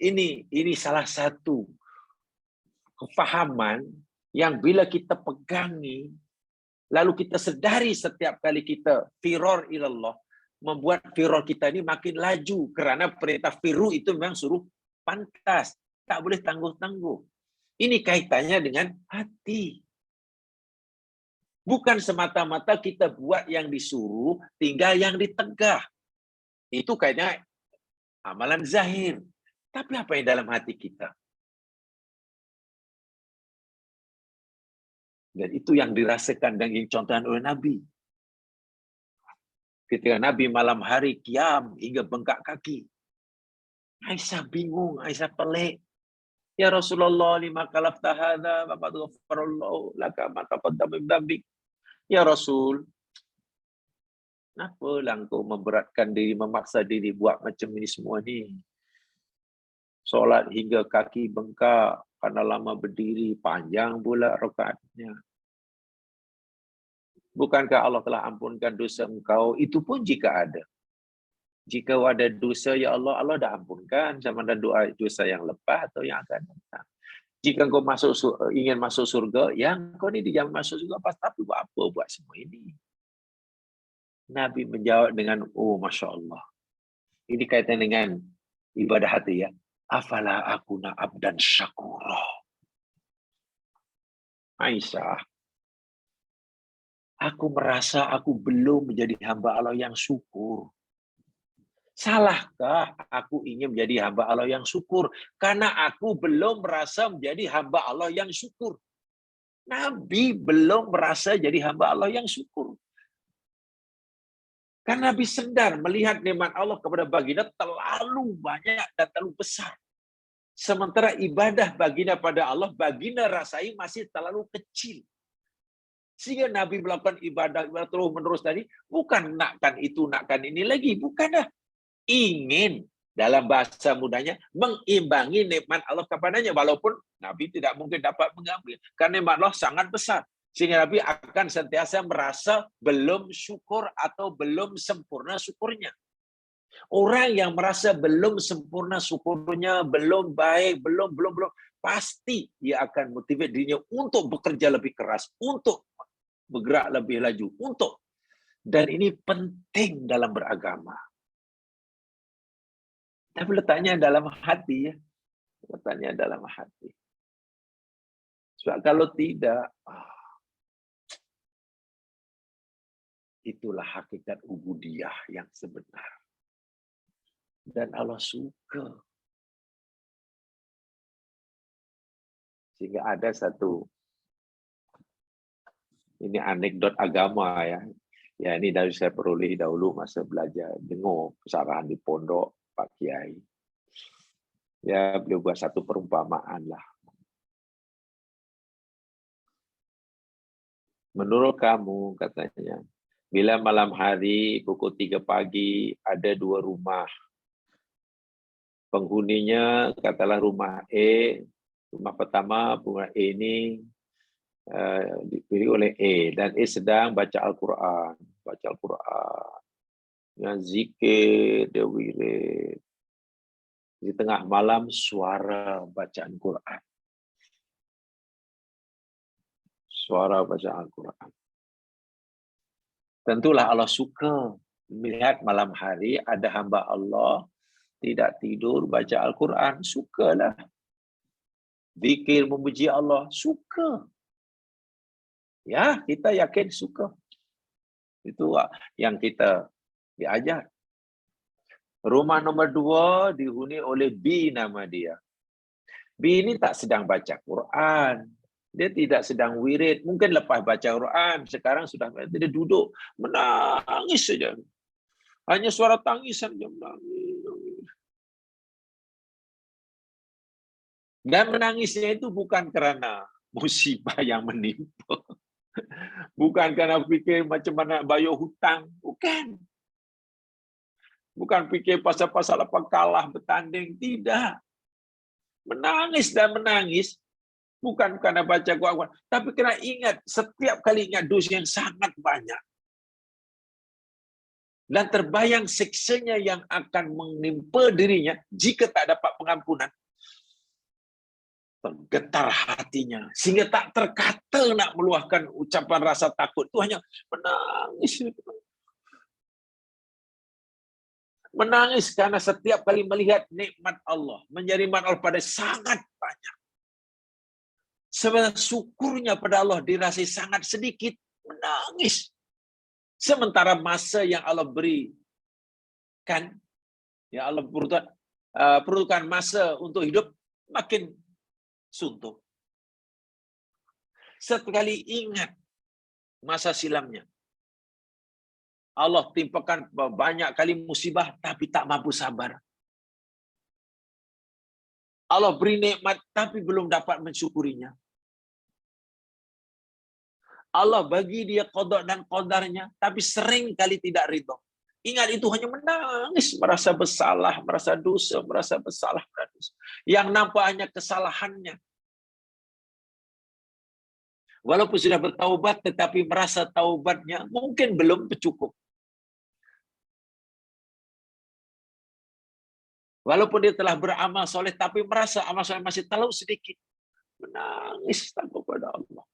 Ini salah satu kefahaman yang bila kita pegangi, lalu kita sedari setiap kali kita firar ilallah, membuat firar kita ini makin laju, karena perintah firu itu memang suruh pantas, tak boleh tangguh-tangguh. Ini kaitannya dengan hati. Bukan semata-mata kita buat yang disuruh, tinggal yang ditegah. Itu kayaknya amalan zahir. Tapi apa yang dalam hati kita? Dan itu yang dirasakan dan dicontohkan oleh Nabi. Ketika Nabi malam hari qiyam hingga bengkak kaki. Aisyah bingung, Aisyah pelik. Ya Rasulullah, lima kalafta hadza wa qad ghafarallahu laka ma taqaddama min dzambik. Ya Rasul, kenapa engkau memberatkan diri, memaksa diri buat macam ini semua ni? Solat hingga kaki bengkak, karena lama berdiri, panjang pula rakaatnya. Bukankah Allah telah ampunkan dosa engkau? Itu pun jika ada. Jika ada dosa, ya Allah, Allah dah ampunkan. Sama ada dosa yang lepas atau yang akan datang. Jika engkau ingin masuk surga, ya engkau ni jangan masuk surga. Tapi buat apa buat semua ini? Nabi menjawab dengan, oh Masya Allah. Ini kaitan dengan ibadah hati ya. Afala akuna abdan syakura. Aisyah, aku merasa aku belum menjadi hamba Allah yang syukur. Salahkah aku ingin menjadi hamba Allah yang syukur? Karena aku belum merasa menjadi hamba Allah yang syukur. Nabi belum merasa jadi hamba Allah yang syukur. Karena Nabi sedar melihat nikmat Allah kepada baginda terlalu banyak dan terlalu besar. Sementara ibadah baginda pada Allah, baginda rasai masih terlalu kecil. Sehingga Nabi melakukan ibadah terus menerus tadi, bukan nakkan itu, nakkan ini lagi. Bukan dah. Ingin, dalam bahasa mudahnya, mengimbangi nikmat Allah kepadanya. Walaupun Nabi tidak mungkin dapat mengambil. Karena nikmat Allah sangat besar. Sehingga Nabi akan sentiasa merasa belum syukur atau belum sempurna syukurnya. Orang yang merasa belum sempurna syukurnya, belum baik, belum, pasti dia akan motivate dirinya untuk bekerja lebih keras, untuk bergerak lebih laju, dan ini penting dalam beragama. Tapi letaknya dalam hati ya. Letaknya dalam hati. Sebab kalau tidak, itulah hakikat ubudiyah yang sebenar. Dan Allah suka. Sehingga ada satu, ini anekdot agama ya. Ya ini dari saya peroleh dahulu masa belajar, dengar pesarahan di pondok Pak Kiai. Ya beliau buat satu perumpamaan lah. Menurut kamu, katanya, bila malam hari pukul 3 pagi ada 2 rumah. Penghuninya katalah rumah E, rumah pertama, rumah E ini dipilih oleh E, dan E sedang baca Al-Quran. Yang zikir, dia wirid. Di tengah malam suara bacaan Quran. Suara bacaan Al-Quran. Tentulah Allah suka melihat malam hari ada hamba Allah tidak tidur baca Al-Quran. Sukalah. Zikir memuji Allah. Suka. Ya, kita yakin suka. Itu yang kita diajar. Rumah nomor 2 dihuni oleh B nama dia. B ini tak sedang baca Quran. Dia tidak sedang wirid. Mungkin lepas baca Quran, sekarang sudah dia duduk menangis saja. Hanya suara tangisan dia menangis. Dan menangisnya itu bukan karena musibah yang menimpa. Bukan karena fikir macam mana bayar hutang. Bukan. Bukan fikir pasal-pasal apa kalah bertanding. Tidak. Menangis dan menangis. Bukan karena baca Quran, tapi kena ingat, setiap kali ingat dosa yang sangat banyak. Dan terbayang siksanya yang akan menimpa dirinya jika tak dapat pengampunan. Tergetar hatinya, sehingga tak terkata nak meluahkan ucapan rasa takut. Itu hanya menangis. Menangis karena setiap kali melihat nikmat Allah, menjadi nikmat Allah pada sangat banyak. Sebenarnya syukurnya pada Allah dirasai sangat sedikit, menangis. Sementara masa yang Allah berikan, ya Allah perlukan masa untuk hidup makin suntuk. Sekali ingat masa silamnya, Allah timpakan banyak kali musibah tapi tak mampu sabar. Allah beri nikmat tapi belum dapat mensyukurinya. Allah bagi dia qada dan qadarnya, tapi sering kali tidak ridho. Ingat itu hanya menangis, merasa bersalah, merasa dosa, merasa bersalah, merasa dosa. Yang nampak hanya kesalahannya. Walaupun sudah bertaubat, tetapi merasa taubatnya mungkin belum cukup. Walaupun dia telah beramal soleh, tapi merasa amal soleh masih terlalu sedikit. Menangis tanpa kepada Allah.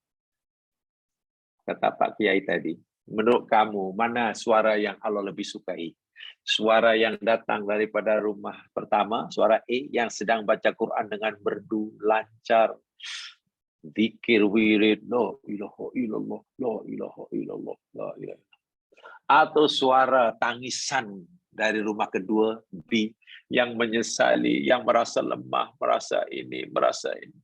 Kata Pak Kiai tadi, menurut kamu, mana suara yang Allah lebih sukai? Suara yang datang daripada rumah pertama, suara E, yang sedang baca Quran dengan merdu, lancar, zikir wirid, la ilaha illallah, la ilaha illallah, la ilaha illallah. Atau suara tangisan dari rumah kedua, B, yang menyesali, yang merasa lemah, merasa ini, merasa ini.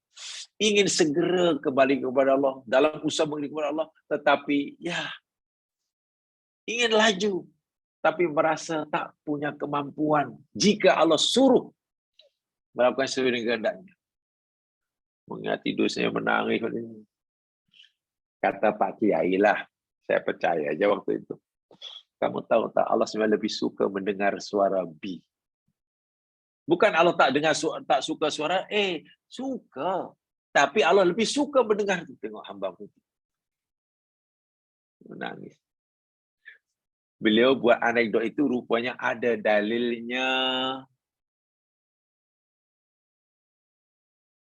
Ingin segera kembali kepada Allah, dalam usaha kembali kepada Allah, tetapi ya ingin laju, tapi merasa tak punya kemampuan. Jika Allah suruh melakukan sesuatu dengan kehendaknya, mengingati dosanya, menangis. Kata Pak Kiai lah, saya percaya aja waktu itu. Kamu tahu tak, Allah sebenarnya lebih suka mendengar suara B. Bukan Allah tak suka suara E, suka. Tapi Allah lebih suka mendengar. Tengok hamba-Mu. Menangis. Beliau buat anekdot itu rupanya ada dalilnya.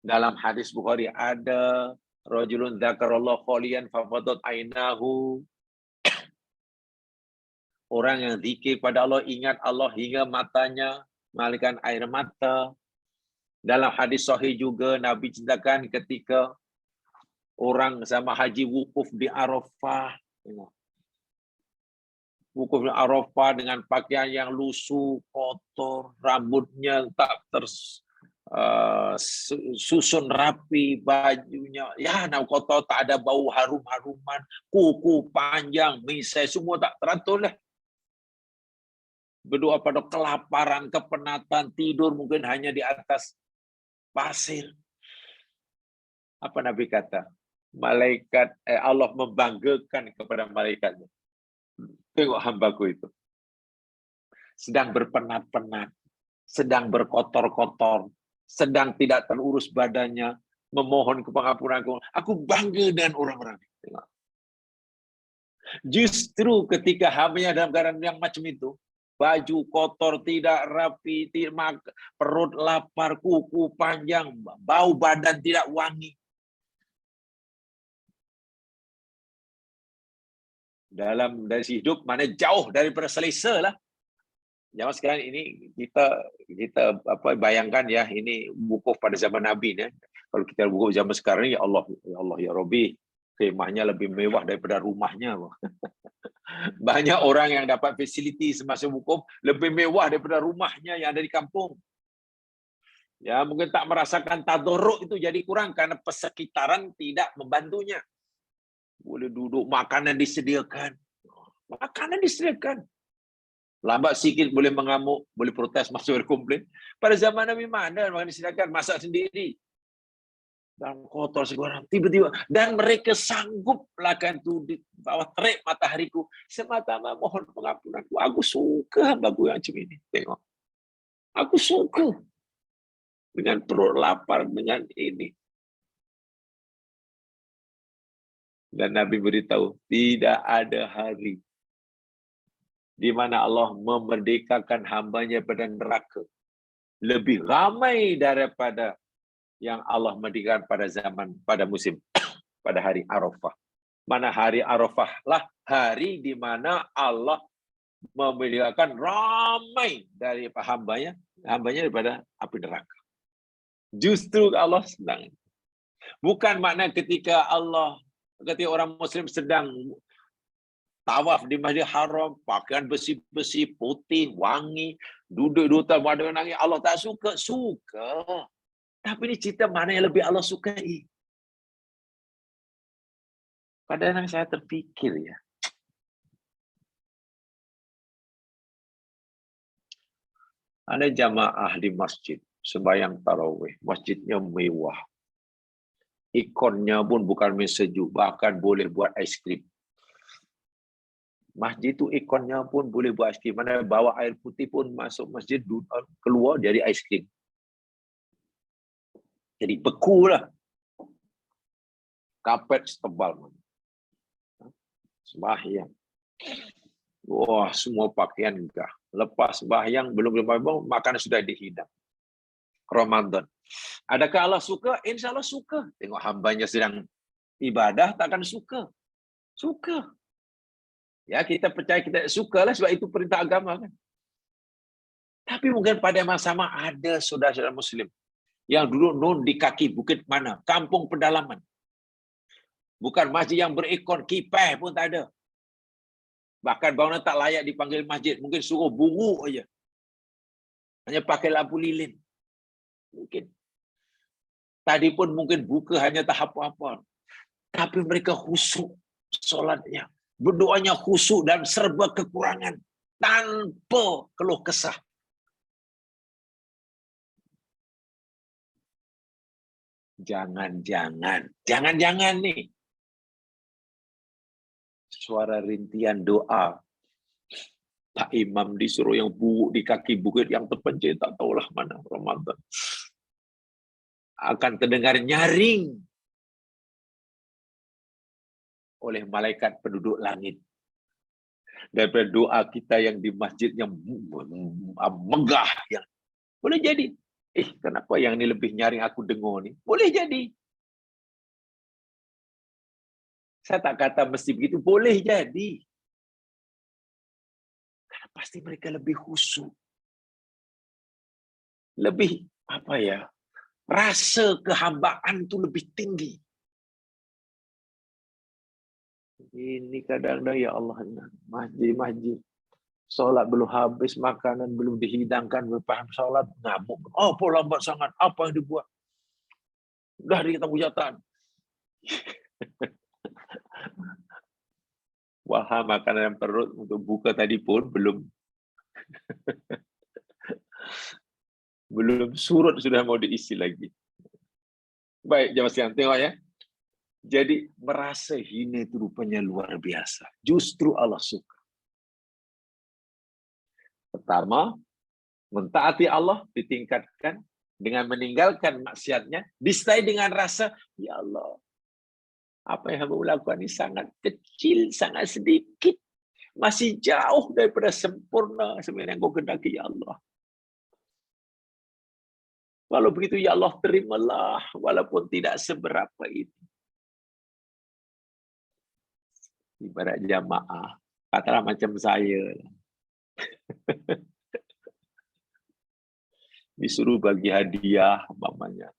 Dalam hadis Bukhari ada rajulun dzakarallahu khalian fafadat ainahu. Orang yang zikir pada Allah, ingat Allah hingga matanya mengalirkan air mata. Dalam hadis sahih juga Nabi ceritakan ketika orang sama haji wukuf di Arafah. Wukuf di Arafah dengan pakaian yang lusuh, kotor, rambutnya tak susun rapi, bajunya ya kotor, tak ada bau harum-haruman, kuku panjang, misai semua tak teratur lah. Berdoa pada kelaparan, kepenatan, tidur mungkin hanya di atas pasir. Apa Nabi kata? Malaikat Allah membanggakan kepada malaikatnya. Tengok hambaku itu. Sedang berpenat-penat, sedang berkotor-kotor, sedang tidak terurus badannya, memohon pengampunanku. Aku bangga dengan orang-orang. Justru ketika hambanya dalam keadaan yang macam itu, baju kotor, tidak rapi, perut lapar, kuku panjang, bau badan tidak wangi. Dalam dari hidup mana jauh daripada selesa lah. Zaman sekarang ini kita bayangkan ya, ini wukuf pada zaman Nabi ya. Kalau kita wukuf zaman sekarang ya Allah ya Rabbi, kemahnya lebih mewah daripada rumahnya. Banyak orang yang dapat fasiliti semasa wukuf lebih mewah daripada rumahnya yang ada di kampung. Ya, mungkin tak merasakan tadarruk itu jadi kurang karena persekitaran tidak membantunya. Boleh duduk, makanan disediakan. Makanan disediakan. Lambat sikit boleh mengamuk, boleh protes, masuk berkomplain. Pada zaman Nabi mana makanan disediakan, masak sendiri. Dan kotor segala tiba-tiba. Dan mereka sanggup lakukan itu di bawah terik matahariku. Semata-mata mohon pengampunanku. Aku suka hambaku yang macam ini. Tengok. Aku suka. Dengan perut lapar, dengan ini. Dan Nabi beritahu, tidak ada hari di mana Allah memerdekakan hambanya pada neraka. Lebih ramai daripada yang Allah merdekakan pada musim, pada hari Arafah. Mana hari Arafah lah hari di mana Allah memerdekakan ramai dari hambanya daripada api neraka. Justru Allah senang. Bukan makna ketika orang Muslim sedang tawaf di Masjidil Haram, pakaian besi-besi, putih, wangi, duduk di atas pada nangis, Allah tak suka. Suka. Tapi ini cerita mana yang lebih Allah sukai. Kadang-kadang saya terfikir ya. Ada jamaah di masjid, sembahyang tarawih, masjidnya mewah. Ikonnya pun bukan main sejuk, bahkan boleh buat ais krim. Masjid itu ikonnya pun boleh buat ais krim. Mana bawa air putih pun masuk masjid, keluar dari ais krim. Jadi beku lah. Kapet setebal. Sembahyang. Wah, semua pakaian enggak. Lepas sembahyang, belum makanan sudah dihidang. Ramadan. Adakah Allah suka? Insya Allah suka. Tengok hambanya sedang ibadah, takkan suka. Suka. Ya, kita percaya kita suka lah sebab itu perintah agama kan. Tapi mungkin pada masa sama ada saudara-saudara Muslim yang duduk di kaki bukit mana, kampung pedalaman. Bukan masjid yang berikon, kipas pun tak ada. Bahkan bangunan tak layak dipanggil masjid, mungkin suruh bungu aja. Hanya pakai lampu lilin. Mungkin. Tadi pun mungkin buka hanya tak apa-apa. Tapi mereka khusyuk solatnya. Berdoanya khusyuk dan serba kekurangan. Tanpa keluh kesah. Jangan-jangan nih. Suara rintian doa. Pak Imam disuruh yang buruk di kaki bukit yang terpencil, tak tahulah mana Ramadan. Akan terdengar nyaring. oleh malaikat penduduk langit. Daripada doa kita yang di masjid yang megah. Yang boleh jadi. Kenapa yang ni lebih nyaring aku dengar ni? Boleh jadi. Saya tak kata mesti begitu. Boleh jadi. Karena pasti mereka lebih khusyuk. Lebih, rasa kehambaan tu lebih tinggi. Ini kadang-kadang, ya Allah, masjid. Solat belum habis, makanan belum dihidangkan, lepas solat, ngamuk. Apa lambat sangat? Apa yang dibuat? Dah dikata hujatan. Wah, makanan perut untuk buka tadi pun belum surut sudah mau diisi lagi. Baik, jemaah sekalian, tengok ya. Jadi merasa hina itu rupanya luar biasa. Justru Allah suka. Pertama, mentaati Allah ditingkatkan dengan meninggalkan maksiatnya, disertai dengan rasa, ya Allah, apa yang hamba lakukan ini sangat kecil, sangat sedikit, masih jauh daripada sempurna sebenarnya yang kau kehendaki, ya Allah. Walau begitu, ya Allah, terimalah walaupun tidak seberapa itu. Ibarat jamaah, katalah macam saya. Disuruh bagi hadiah, mamanya.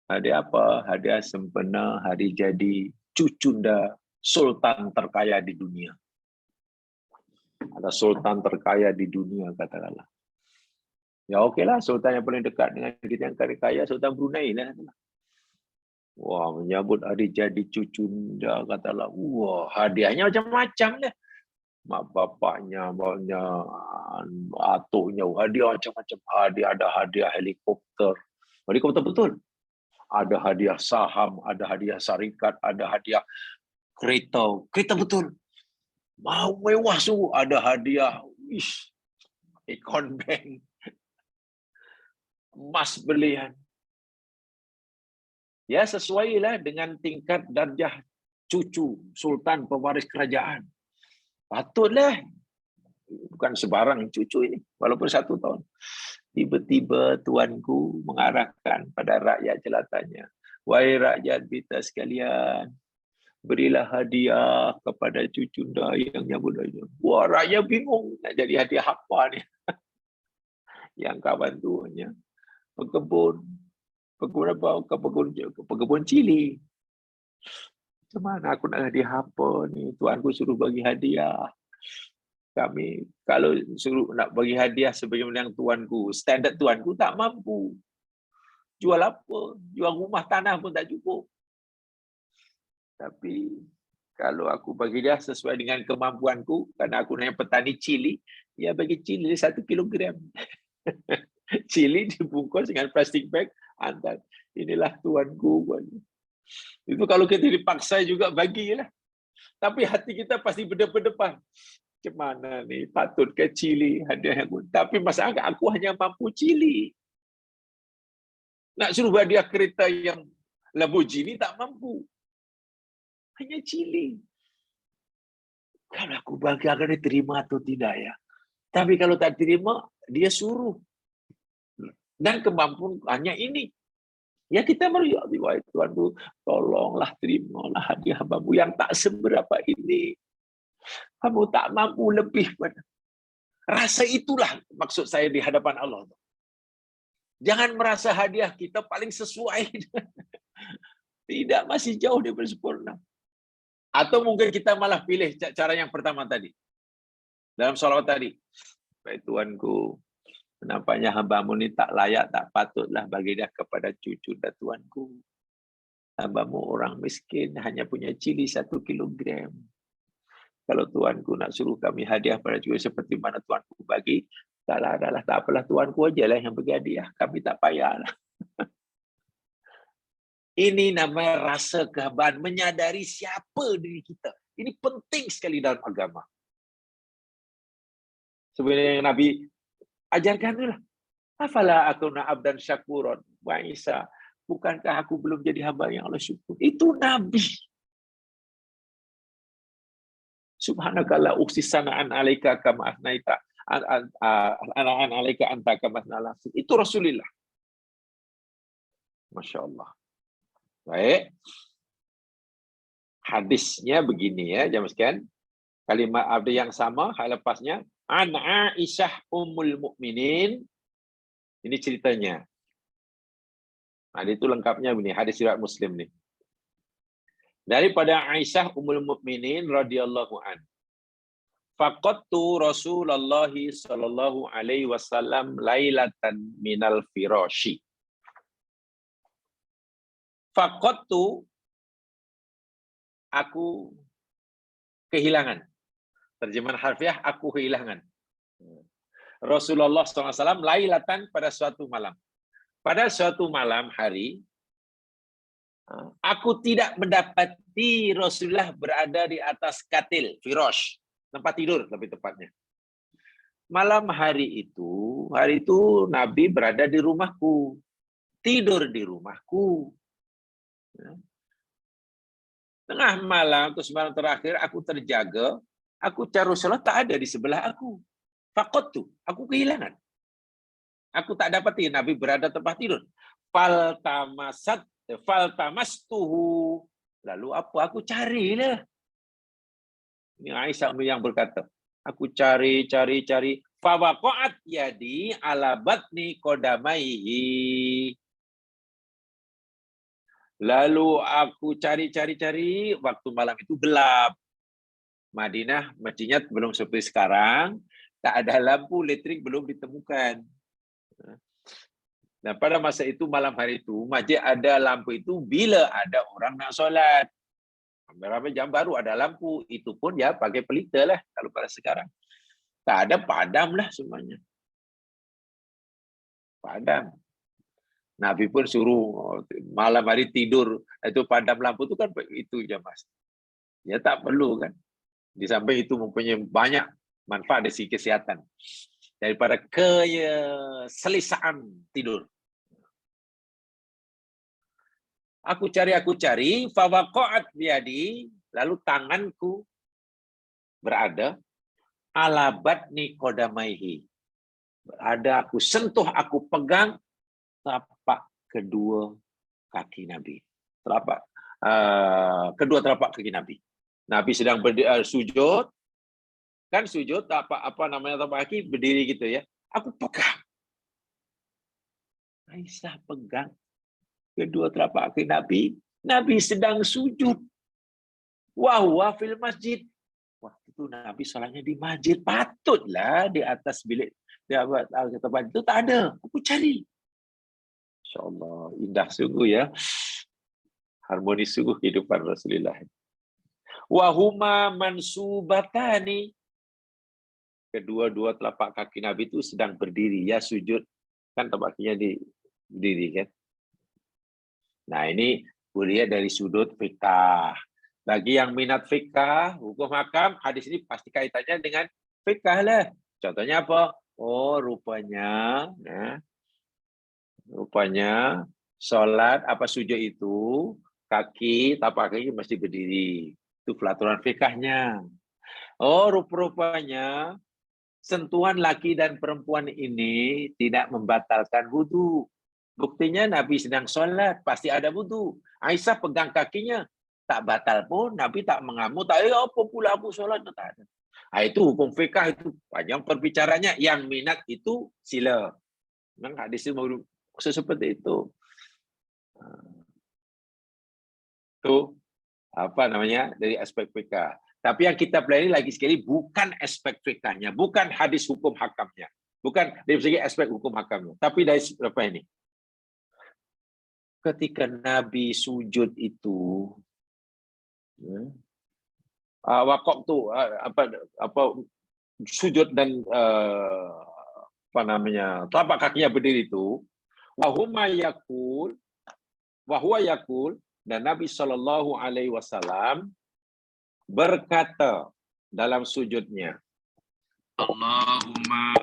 Hadiah apa? Hadiah sempena hari jadi cucunda sultan terkaya di dunia. Ada sultan terkaya di dunia, katakanlah. Ya okeylah, sultan yang paling dekat dengan kita yang kaya, Sultan Brunei lah. Wah, menyambut hari jadi cucunda, katalah. Wah, hadiahnya macam-macam lah. Mak bapaknya, banyak, atuknya, hadiah macam-macam. Ada hadiah helikopter. Helikopter betul. Ada hadiah saham, ada hadiah syarikat, ada hadiah kereta. Kereta betul. Mau mewah sungguh. Ada hadiah Econ Bank. Emas belian. Ya, sesuailah dengan tingkat darjah cucu sultan pewaris kerajaan. Patutlah. Bukan sebarang cucu ini. Walaupun 1 tahun. Tiba-tiba tuanku mengarahkan pada rakyat jelatannya. Wahai rakyat kita sekalian, berilah hadiah kepada cucunda yang nyambut hari. Wah, rakyat bingung nak jadi hadiah apa ni. Yang kawan tuanya pekebun apa? Pekebun cili. Macam mana aku nak hadiah apa ni? Tuanku suruh bagi hadiah. Kami kalau suruh nak bagi hadiah sebagaimana yang tuanku, standard tuanku tak mampu. Jual apa? Jual rumah tanah pun tak cukup. Tapi kalau aku bagi dia sesuai dengan kemampuanku, kerana aku ni petani cili, dia bagi cili 1 kilogram. Cili dibungkus dengan plastik bag, hantar. Inilah tuanku. Itu kalau kita dipaksa juga bagilah. Tapi hati kita pasti berdepan-depan. Macam mana ni? Patut ke cili hadiah aku? Tapi masalah aku hanya mampu cili. Nak suruh hadiah kereta yang Lamborghini tak mampu. Hanya cili. Kalau aku bagi akan dia terima atau tidak ya? Tapi kalau tak terima, dia suruh. Dan kemampuan hanya ini. Ya kita baru, ya Allah, Tuanku, tolonglah terimalah hadiah hambamu yang tak seberapa ini. Kamu tak mampu lebih. Rasa itulah maksud saya di hadapan Allah. Jangan merasa hadiah kita paling sesuai. Tidak, masih jauh daripada sempurna. Atau mungkin kita malah pilih cara yang pertama tadi. Dalam salawat tadi. Baik Tuanku, nampaknya hamba-Mu ini tak layak, tak patutlah bagi dia kepada cucu dan Tuanku. Hamba-Mu orang miskin, hanya punya cili 1 kilogram. Kalau Tuanku nak suruh kami hadiah pada cucu seperti mana Tuanku bagi, tak apalah Tuanku ajalah yang bagi hadiah. Kami tak payahlah. Ini namanya rasa kehambaan, menyadari siapa diri kita. Ini penting sekali dalam agama. Sebenarnya Nabi ajarkan itulah. Afala akuna abdan syakuron. Wahai Isa, bukankah aku belum jadi hamba yang Allah syukur? Itu Nabi. Subhanaka la uhsi sana'an 'alaika kama asnaita an 'alaika anta kama asnala. Itu Rasulullah. Masya Allah. Baik. Hadisnya begini ya, jamaah sekalian. Kalimat ada yang sama, hal lepasnya. An Aisyah Ummul Mukminin. Ini ceritanya. Nah, itu lengkapnya begini, hadis riwayat Muslim nih. Daripada Aisyah Ummul Mukminin radhiyallahu an. Faqattu Rasulullah sallallahu alaihi wasallam lailatan minal firashi. Faqattu, aku kehilangan. Terjemahan harfiah, aku kehilangan. Rasulullah SAW lailatan, pada suatu malam. Pada suatu malam hari, aku tidak mendapati Rasulullah berada di atas katil, firash, tempat tidur lebih tepatnya. Malam hari itu Nabi berada di rumahku, tidur di rumahku. Tengah malam, terus malam terakhir aku terjaga, aku cari Rasulullah tak ada di sebelah aku. Faqattu, aku kehilangan. Aku tak dapati Nabi berada tempat tidur. Faltamastuhu. Lalu apa? Aku carilah. Ini Aisyah yang berkata, aku cari. Fawaqa'at yadi ala batni qadamaihi. Lalu aku cari, waktu malam itu gelap. Madinah, masjidnya belum seperti sekarang, tak ada lampu, listrik belum ditemukan. Nah, pada masa itu, malam hari itu, masjid ada lampu itu bila ada orang nak solat. Ramai jam baru ada lampu, itu pun ya pakai pelita lah kalau pada sekarang. Tak ada, padam lah semuanya. Padam. Nabi pun suruh malam hari tidur, itu padam lampu itu kan itu je mas. Ya tak perlu kan. Di samping itu mempunyai banyak manfaat dari segi kesihatan. Daripada keselisaan tidur. Aku cari, fawaqa'at biyadi, lalu tanganku berada ala batni qadamaihi. Berada, aku sentuh, aku pegang telapak kedua kaki Nabi. Kedua telapak kaki Nabi. Nabi sedang sujud, kan sujud apa namanya telapak kaki berdiri gitu ya. Aku pegang. Aisyah pegang kedua telapak kaki Nabi. Nabi sedang sujud. Wahwa fil masjid. Waktu itu Nabi sholatnya di masjid. Patutlah di atas bilik tempat itu tak ada. Aku cari. Insya Allah, indah sungguh ya. Harmonis sungguh kehidupan Rasulullah. Wahuma mansubatani. Kedua-dua telapak kaki Nabi itu sedang berdiri. Ya sujud. Kan telapak kakinya berdiri kan. Nah ini kuliah dari sudut fikah. Bagi yang minat fikah, hukum hakam, hadis ini pasti kaitannya dengan fikah lah. Contohnya apa? Oh rupanya sholat apa sujud itu kaki tapak kaki mesti berdiri. Itu peraturan fikahnya. Oh rupanya sentuhan laki dan perempuan ini tidak membatalkan wudu. Buktinya Nabi sedang sholat, pasti ada wudu. Aisyah pegang kakinya, tak batal pun, Nabi tak mengamuk, tak apa pula aku sholat, tak ada. Nah, itu hukum fikah itu panjang perbicaranya. Yang minat itu sila. Memang hadis itu seperti itu. Itu apa namanya dari aspek fikah. Tapi yang kita pelajari lagi sekali bukan aspek fikahnya, bukan hadis hukum hakamnya, bukan dari segi aspek hukum hakamnya, tapi dari apa ini? Ketika Nabi sujud itu, wakok tuh apa sujud dan apa namanya telapak kakinya berdiri itu, wahuma yakul dan Nabi Shallallahu Alaihi Wasallam berkata dalam sujudnya, Allahumma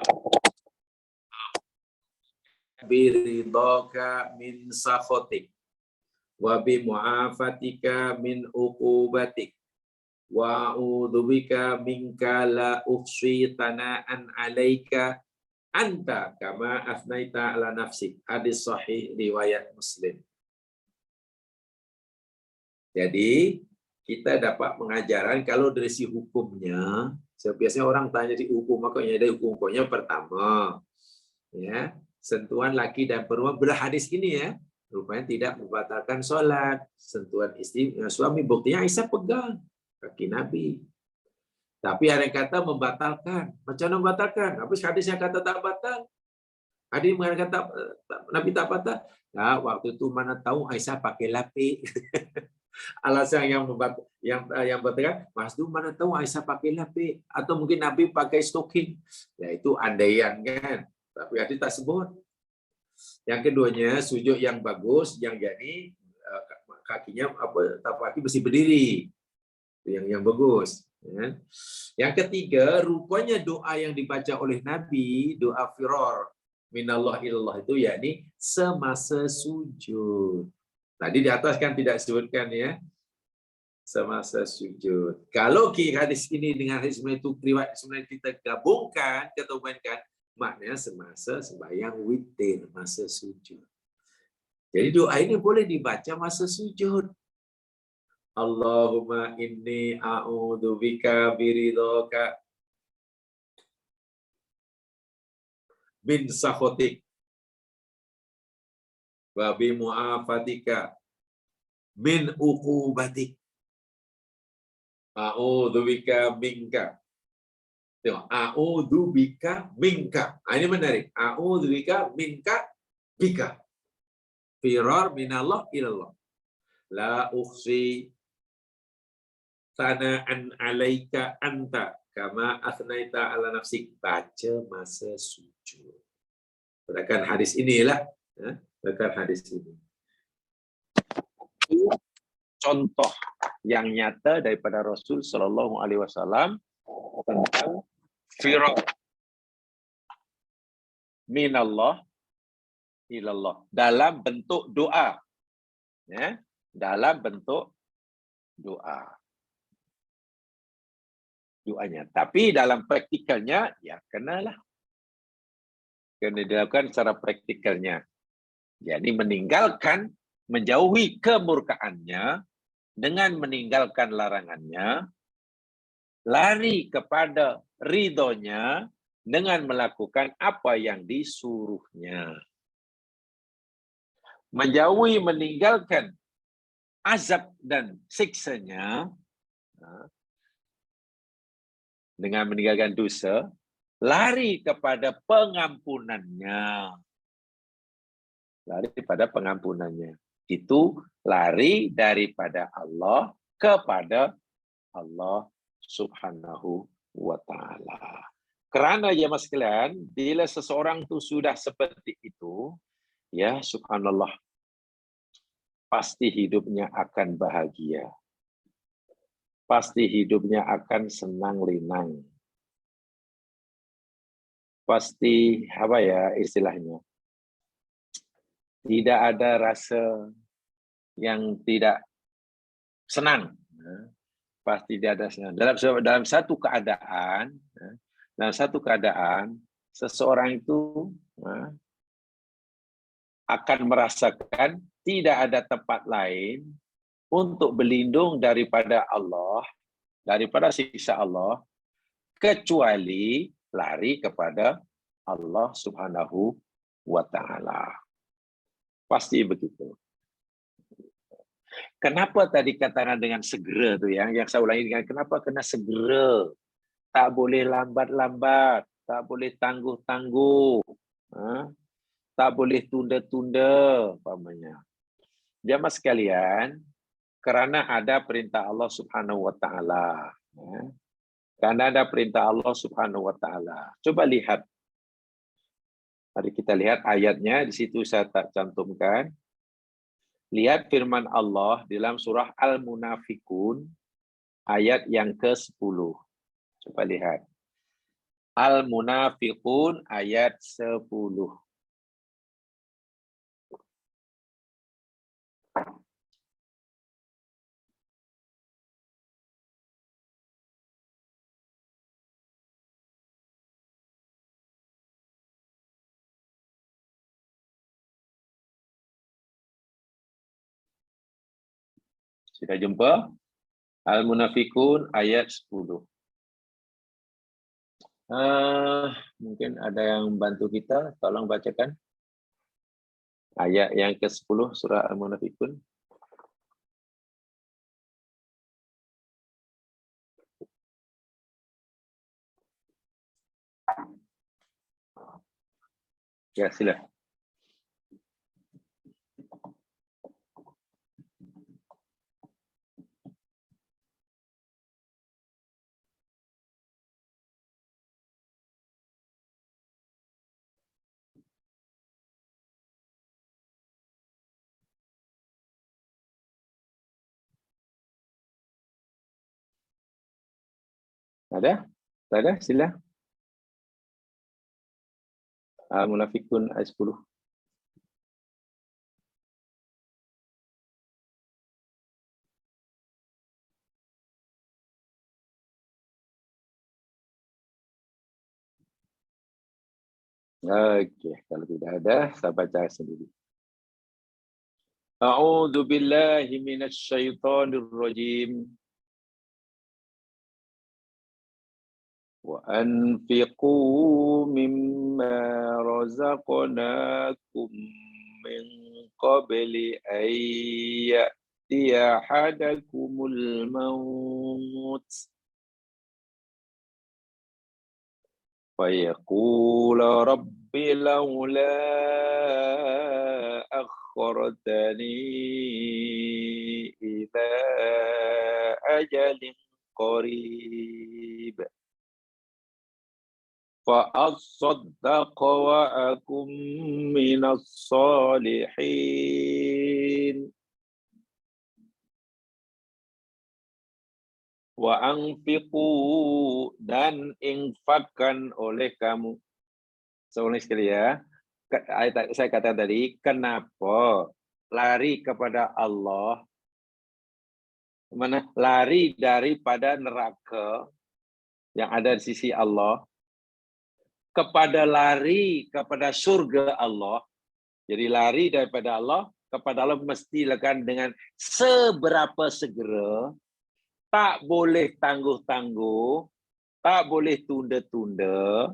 biridhaka min sakhatik wa bi mu'afatika min uqubatik wa a'udzubika minka la uhsi thana'an 'alaika anta kama afnaita ala nafsik. Hadis sahih riwayat Muslim. Jadi kita dapat mengajaran kalau dari si hukumnya, biasanya orang tanya di hukum, makanya ada hukum pokoknya pertama, ya sentuhan laki dan perempuan berhadis ini ya, rupanya tidak membatalkan sholat. Sentuhan istri suami buktinya Aisyah pegang kaki Nabi. Tapi ada yang kata membatalkan. Macam mana membatalkan? Habis hadisnya kata tak batal. Hadis mengatakan Nabi tak batal. Nah, waktu itu mana tahu Aisyah pakai lapik. Alasan yang berkata, Mas Du mana tahu Aisyah pakai lapik atau mungkin Nabi pakai stocking. Ya itu andaian kan. Tapi hadis tak sebut. Yang keduanya sujud yang bagus, yang jadi kakinya tapak kaki mesti berdiri. Yang bagus. Ya. Yang ketiga, rupanya doa yang dibaca oleh Nabi, doa firar minallah ilallah itu yakni semasa sujud. Tadi di atas kan tidak disebutkan ya, semasa sujud. Kalau hadis ini dengan hadis itu riwayat sebenarnya kita gabungkan, kita hubungkan, maknanya semasa sembahyang witir, masa sujud. Jadi doa ini boleh dibaca masa sujud. Allahumma inni a'udzubika biridhaka min sakhatik wa bi mu'afatika min uqubatik. A'udzubika minka. Tengok, a'udzubika minka. Ini menarik. A'udzubika minka bika. Firar minallah ilallah. La ukhsi sana'an 'alaika anta kama asnaita ala nafsik. Baca masa sujud. Berdasarkan hadis inilah, berdasarkan hadis ini. Contoh yang nyata daripada Rasul Shallallahu Alaihi Wasallam tentang firar minallah ilallah dalam bentuk doa, ya, dalam bentuk doanya. Tapi dalam praktikalnya, ya kena dilakukan secara praktikalnya. Jadi menjauhi kemurkaannya dengan meninggalkan larangannya, lari kepada ridhonya dengan melakukan apa yang disuruhnya. Menjauhi, meninggalkan azab dan siksanya dengan meninggalkan dosa, lari kepada pengampunannya. Lari pada pengampunannya. Itu lari daripada Allah kepada Allah Subhanahu wa Ta'ala. Kerana jemaah sekalian, bila seseorang itu sudah seperti itu, ya subhanallah, pasti hidupnya akan bahagia. Pasti hidupnya akan senang linang. Pasti, apa ya istilahnya, tidak ada rasa yang tidak senang. Pasti tidak ada senang. Dalam satu keadaan, seseorang itu akan merasakan tidak ada tempat lain untuk berlindung daripada Allah, daripada siksa Allah, kecuali lari kepada Allah Subhanahu wa Ta'ala. Pasti begitu. Kenapa tadi katakan dengan segera tu yang saya ulangi dengan kenapa kena segera? Tak boleh lambat-lambat, tak boleh tangguh-tangguh, tak boleh tunda-tunda, umpamanya. Jemaah sekalian, kerana ada perintah Allah Subhanahu wa Ta'ala. Karena ada perintah Allah Subhanahu wa Ta'ala. Coba lihat. Mari kita lihat ayatnya, di situ saya tak cantumkan. Lihat firman Allah dalam surah Al-Munafikun ayat yang ke-10. Coba lihat. Al-Munafikun ayat 10. Sudah jumpa? Al-Munafikun ayat 10. Mungkin ada yang bantu kita, tolong bacakan ayat yang ke-10 surah Al-Munafikun. Ya, sila. Ada? Tak ada? Sila. Al-Munafikun ayat 10. Okey, kalau tidak ada, saya baca sendiri. A'udzu billahi minasy syaithanir rajim. Wa anfiqu mimma razaqnakum min qabli an ya'tiya ahadakumul maut. فيقول رب لولا أخرتني إلى أجل قريب فأصدق وأكن من الصالحين wa anfiqu dan infakkan oleh kamu. Seulang sekali ya. Saya kata tadi, kenapa lari kepada Allah? Mana lari daripada neraka yang ada di sisi Allah kepada lari kepada surga Allah. Jadi lari daripada Allah kepada Allah mesti lakukan dengan seberapa segera. Tak boleh tangguh-tangguh, tak boleh tunda-tunda.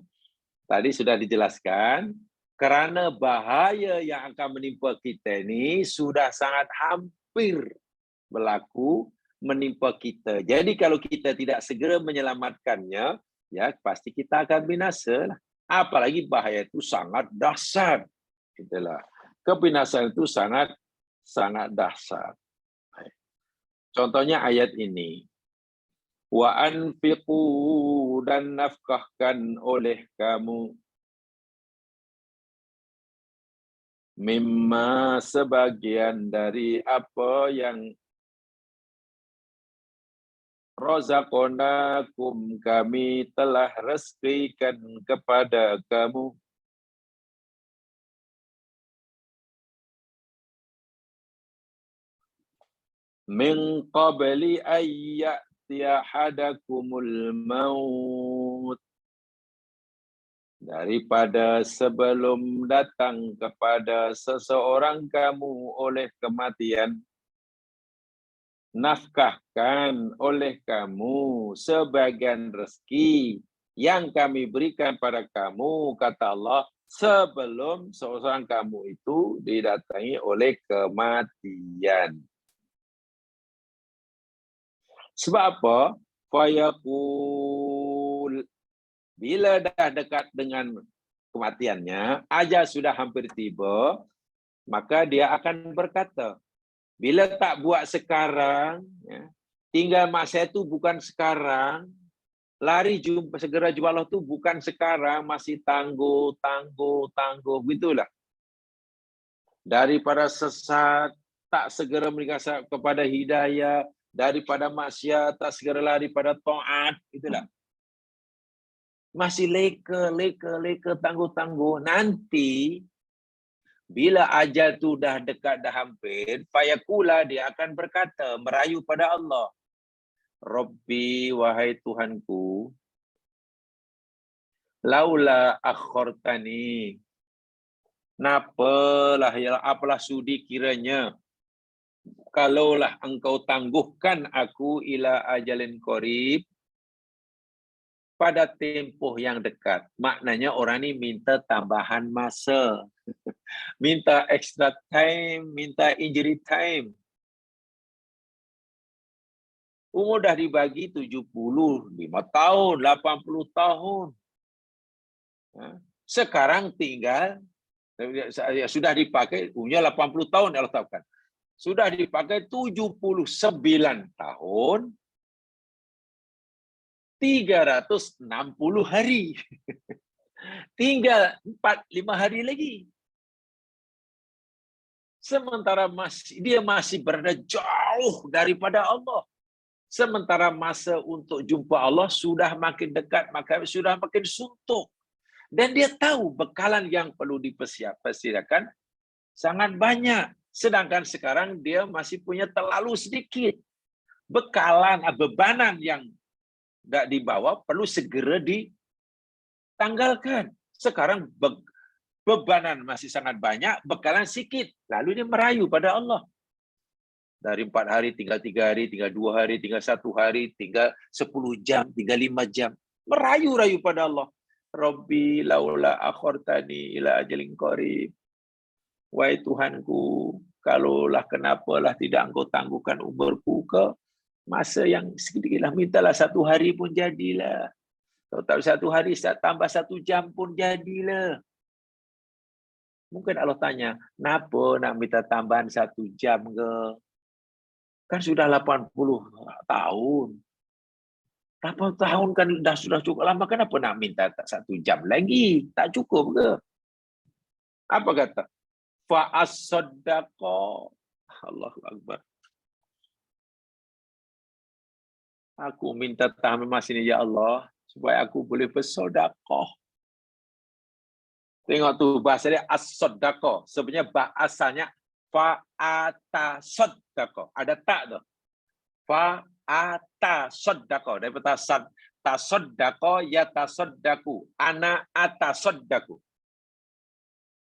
Tadi sudah dijelaskan, kerana bahaya yang akan menimpa kita ini sudah sangat hampir berlaku menimpa kita. Jadi kalau kita tidak segera menyelamatkannya, ya pasti kita akan binasa lah. Apalagi bahaya itu sangat dahsyat. Itulah. Kebinasan itu sangat dahsyat. Contohnya ayat ini. Wa anfiqu dan nafkahkan oleh kamu mimma sebagian dari apa yang razaqnakum kami telah rezekikan kepada kamu. Min qabli ayyatiya hadakumul maut. Daripada sebelum datang kepada seseorang kamu oleh kematian. Nafkahkan oleh kamu sebagian rezeki yang kami berikan pada kamu, kata Allah, sebelum seorang kamu itu didatangi oleh kematian. Sebab apa? Fayaqul, bila dah dekat dengan kematiannya, ajal sudah hampir tiba, maka dia akan berkata, bila tak buat sekarang, ya, tinggal masa itu bukan sekarang, lari jumpa segera jumpa Allah itu bukan sekarang, masih tangguh, begitulah. Daripada sesat, tak segera meningkat kepada hidayah, daripada maksiat, tak segera lari pada taat, itulah. Masih leka, tangguh. Nanti, bila ajal tu dah dekat, dah hampir, fayaqula, dia akan berkata, merayu pada Allah. Rabbi, wahai Tuhanku, laula akhortani, apalah sudi kiranya kalaulah engkau tangguhkan aku ila ajalin qarib, pada tempoh yang dekat. Maknanya orang ini minta tambahan masa. Minta extra time, minta injury time. Umur dah dibagi 75 tahun, 80 tahun. Sekarang tinggal, sudah dipakai, umurnya 80 tahun, Allah tahu kan. Sudah dipakai 79 tahun, 360 hari. Tinggal 4-5 hari lagi. Sementara dia masih berada jauh daripada Allah. Sementara masa untuk jumpa Allah sudah makin dekat, maka sudah makin suntuk. Dan dia tahu bekalan yang perlu dipersiapkan sangat banyak. Sedangkan sekarang dia masih punya terlalu sedikit. Bekalan, bebanan yang tidak dibawa perlu segera ditanggalkan. Sekarang bebanan masih sangat banyak, bekalan sedikit. Lalu dia merayu pada Allah. Dari 4 hari, tinggal 3 hari, tinggal 2 hari, tinggal 1 hari, tinggal 10 jam, tinggal 5 jam. Merayu-rayu pada Allah. Rabbi laula akhartani ila ajalin qarib. Wahai Tuhanku, kalaulah kenapalah tidak engkau tangguhkan umurku ke masa yang sedikitlah, mintalah 1 hari pun jadilah. Kalau tak 1 hari, tambah 1 jam pun jadilah. Mungkin Allah tanya, kenapa nak minta tambahan 1 jam ke? Kan sudah 80 tahun. 80 tahun kan sudah cukup lama, kenapa nak minta 1 jam lagi? Tak cukup ke? Apa kata? Fa'as-saddaqa. Allahu Akbar. Aku minta tambahan masa ini, ya Allah, supaya aku boleh bersedekah. Tengok tu bahasa dia as-saddaqa. Sebenarnya bahasanya fa'ata-saddaqa. Ada tak tu? Fa'ata-saddaqa. Daripada tasaddaqa ya tasaddaku. Ana atasaddaku.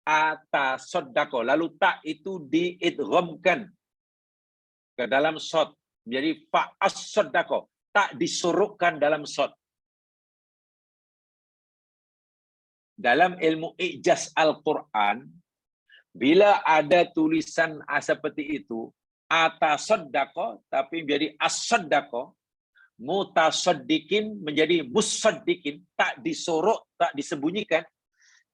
Atasaddaqa. Lalu tak itu diidghamkan ke dalam shad. Jadi fa'as-saddaqa. Tak disurukkan dalam shad. Dalam ilmu ijaz Al-Quran, bila ada tulisan seperti itu, atasaddaqa, tapi menjadi as-saddaqa, mutasaddiqin menjadi musaddiqin, tak disorok, tak disembunyikan,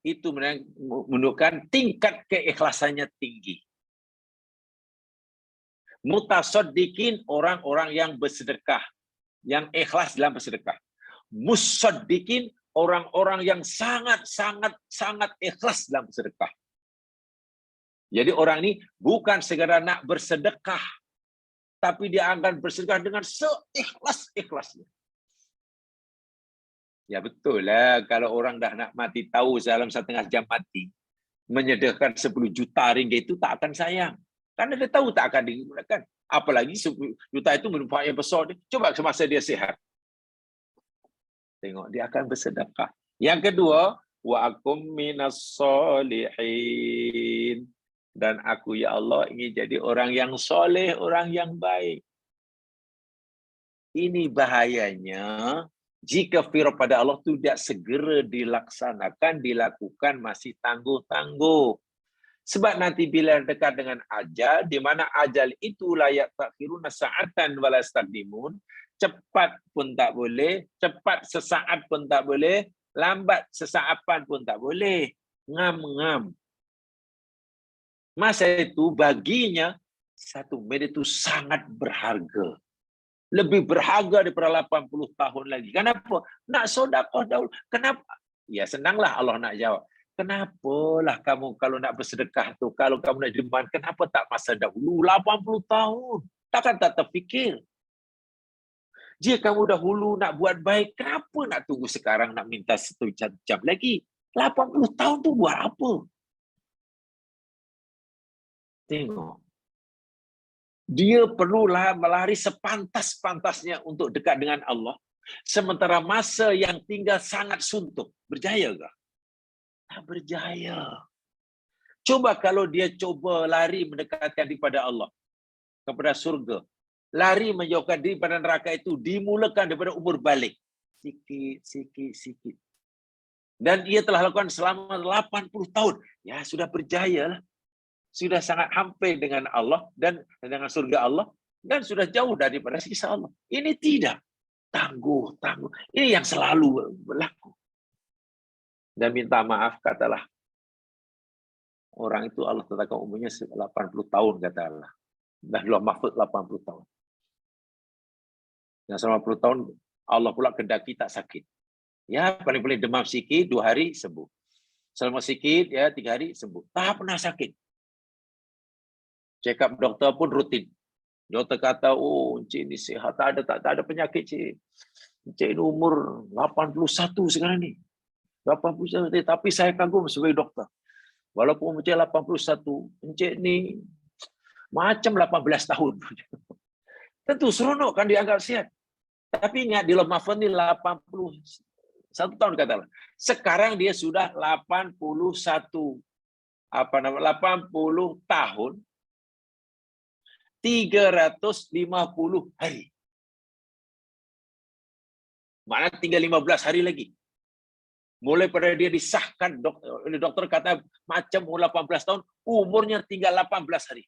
itu menunjukkan tingkat keikhlasannya tinggi. Mutasaddiqin, orang-orang yang bersedekah, yang ikhlas dalam bersedekah. Musaddiqin, orang-orang yang sangat ikhlas dalam bersedekah. Jadi orang ini bukan segera nak bersedekah, tapi dia akan bersedekah dengan seikhlas-ikhlasnya. Ya betul lah, kalau orang dah nak mati tahu dalam 1,5 jam mati, menyedekahkan 10 juta ringgit itu tak akan sayang. Karena dia tahu tak akan digunakan. Apalagi 10 juta itu merupakan yang besar. Coba semasa dia sihat. Tengok, dia akan bersedekah. Yang kedua, wa akum minas solihin. Dan aku, ya Allah, ingin jadi orang yang soleh, orang yang baik. Ini bahayanya, jika firman pada Allah itu tidak segera dilaksanakan, dilakukan, masih tangguh-tangguh. Sebab nanti bila dekat dengan ajal, di mana ajal itu layak takhiruna sa'atan wala yastaqdimun, cepat pun tak boleh, cepat sesaat pun tak boleh, lambat sesaapan pun tak boleh. Ngam-ngam. Masa itu baginya, 1 minit itu sangat berharga. Lebih berharga daripada 80 tahun lagi. Kenapa? Nak sedekah dahulu. Kenapa? Ya senanglah Allah nak jawab. Kenapalah kamu kalau nak bersedekah tu, kalau kamu nak dermawan, kenapa tak masa dahulu 80 tahun? Takkan tak terfikir? Jika kamu dahulu nak buat baik, kenapa nak tunggu sekarang nak minta 1 jam lagi? 80 tahun tu buat apa? Tengok. Dia perlulah melari sepantas-pantasnya untuk dekat dengan Allah. Sementara masa yang tinggal sangat suntuk. Berjaya ke? Tak berjaya. Coba kalau dia coba lari mendekatkan kepada Allah. kepada surga. Lari menjauhkan diri pada neraka itu dimulakan daripada umur balik. Sikit. Dan ia telah lakukan selama 80 tahun. Ya, sudah berjaya lah. Sudah sangat hampir dengan Allah dan dengan surga Allah. Dan sudah jauh daripada siksa Allah. Ini tidak. Tangguh. Ini yang selalu berlaku. Dan minta maaf, katalah. Orang itu Allah tetapkan umurnya 80 tahun, kata Allah. Dan Allah mahfud 80 tahun. Dan selama 80 tahun, Allah pula kendaki tak sakit. Ya, paling-paling demam sikit, 2 hari sembuh. Selama sikit, ya 3 hari sembuh. Tak pernah sakit. Check up doktor pun rutin. Doktor kata, oh, Encik ni sihat, tak ada penyakit, Cik. Encik ni umur 81 sekarang ni. 81, tapi saya kagum sebagai doktor. Walaupun Encik 81, Encik ni macam 18 tahun. Tentu seronok kan dianggap sihat. Tapi ingat, di Mahfud ni 81 tahun katalah. Sekarang dia sudah 80 tahun 350 hari. Maknanya tinggal 15 hari lagi. Mulai pada dia disahkan, dokter kata macam umur 18 tahun, umurnya tinggal 18 hari.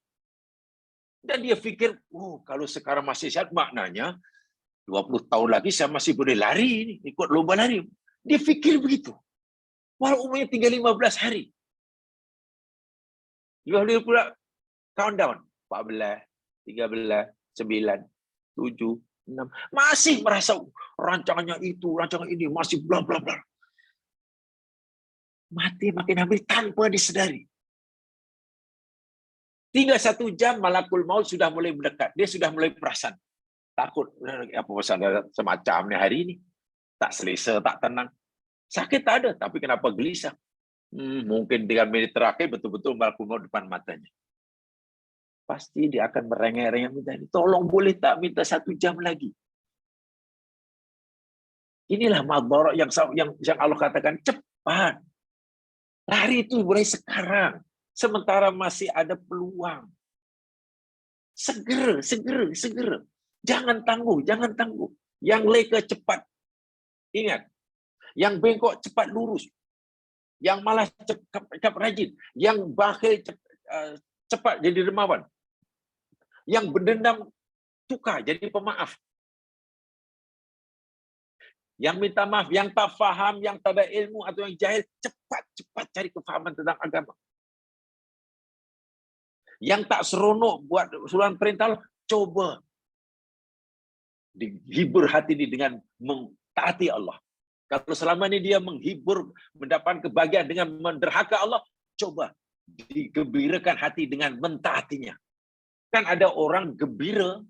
Dan dia fikir, oh, kalau sekarang masih sehat, maknanya 20 tahun lagi saya masih boleh lari ini, ikut lomba lari. Dia fikir begitu. Walau umurnya tinggal 15 hari. Dia pula countdown. 14, 13, 9, 7, 6. Masih merasa rancangannya itu, rancangan ini, masih bla bla bla. Mati makin hampir tanpa disedari. Tinggal 1 jam, malakul maut sudah mulai mendekat. Dia sudah mulai perasan. Takut. Apa pasal semacam ni hari ini? Tak selesa, tak tenang. Sakit tak ada, tapi kenapa gelisah? Mungkin 3 menit terakhir betul-betul malakul maut depan matanya. Pasti dia akan merengek-rengek minta ini. Tolong boleh tak minta 1 jam lagi? Inilah madharat yang Allah katakan cepat. Lari itu mulai sekarang. Sementara masih ada peluang. Segera. Jangan tangguh. Yang leka cepat. Ingat. Yang bengkok cepat lurus. Yang malas cepat rajin. Yang bakhil cepat jadi dermawan. Yang berdendam tukar jadi pemaaf. Yang minta maaf, yang tak faham, yang tak ada ilmu atau yang jahil, cepat cari kefahaman tentang agama. Yang tak seronok buat suruhan perintah Allah, coba dihibur hati ini dengan mentaati Allah. Kalau selama ini dia menghibur, mendapat kebahagiaan dengan menderhaka Allah, coba digembirakan hati dengan mentaatinya. Kan ada orang gembira,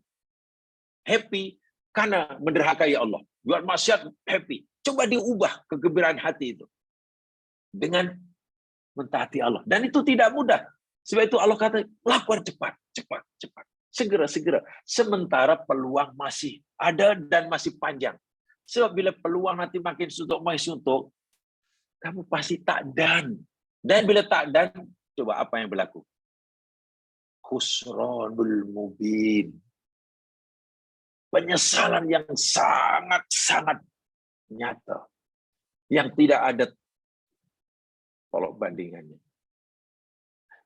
happy, karena menderhakai Allah. Buat maksiat, happy. Coba diubah kegembiraan hati itu. Dengan mentaati Allah. Dan itu tidak mudah. Sebab itu Allah kata, lakukan cepat. Segera. Sementara peluang masih ada dan masih panjang. Sebab bila peluang nanti makin suntuk, kamu pasti tak dan. Dan bila tak dan, coba apa yang berlaku? Khusranul mubin. Penyesalan yang sangat-sangat nyata. Yang tidak ada tolok bandingannya.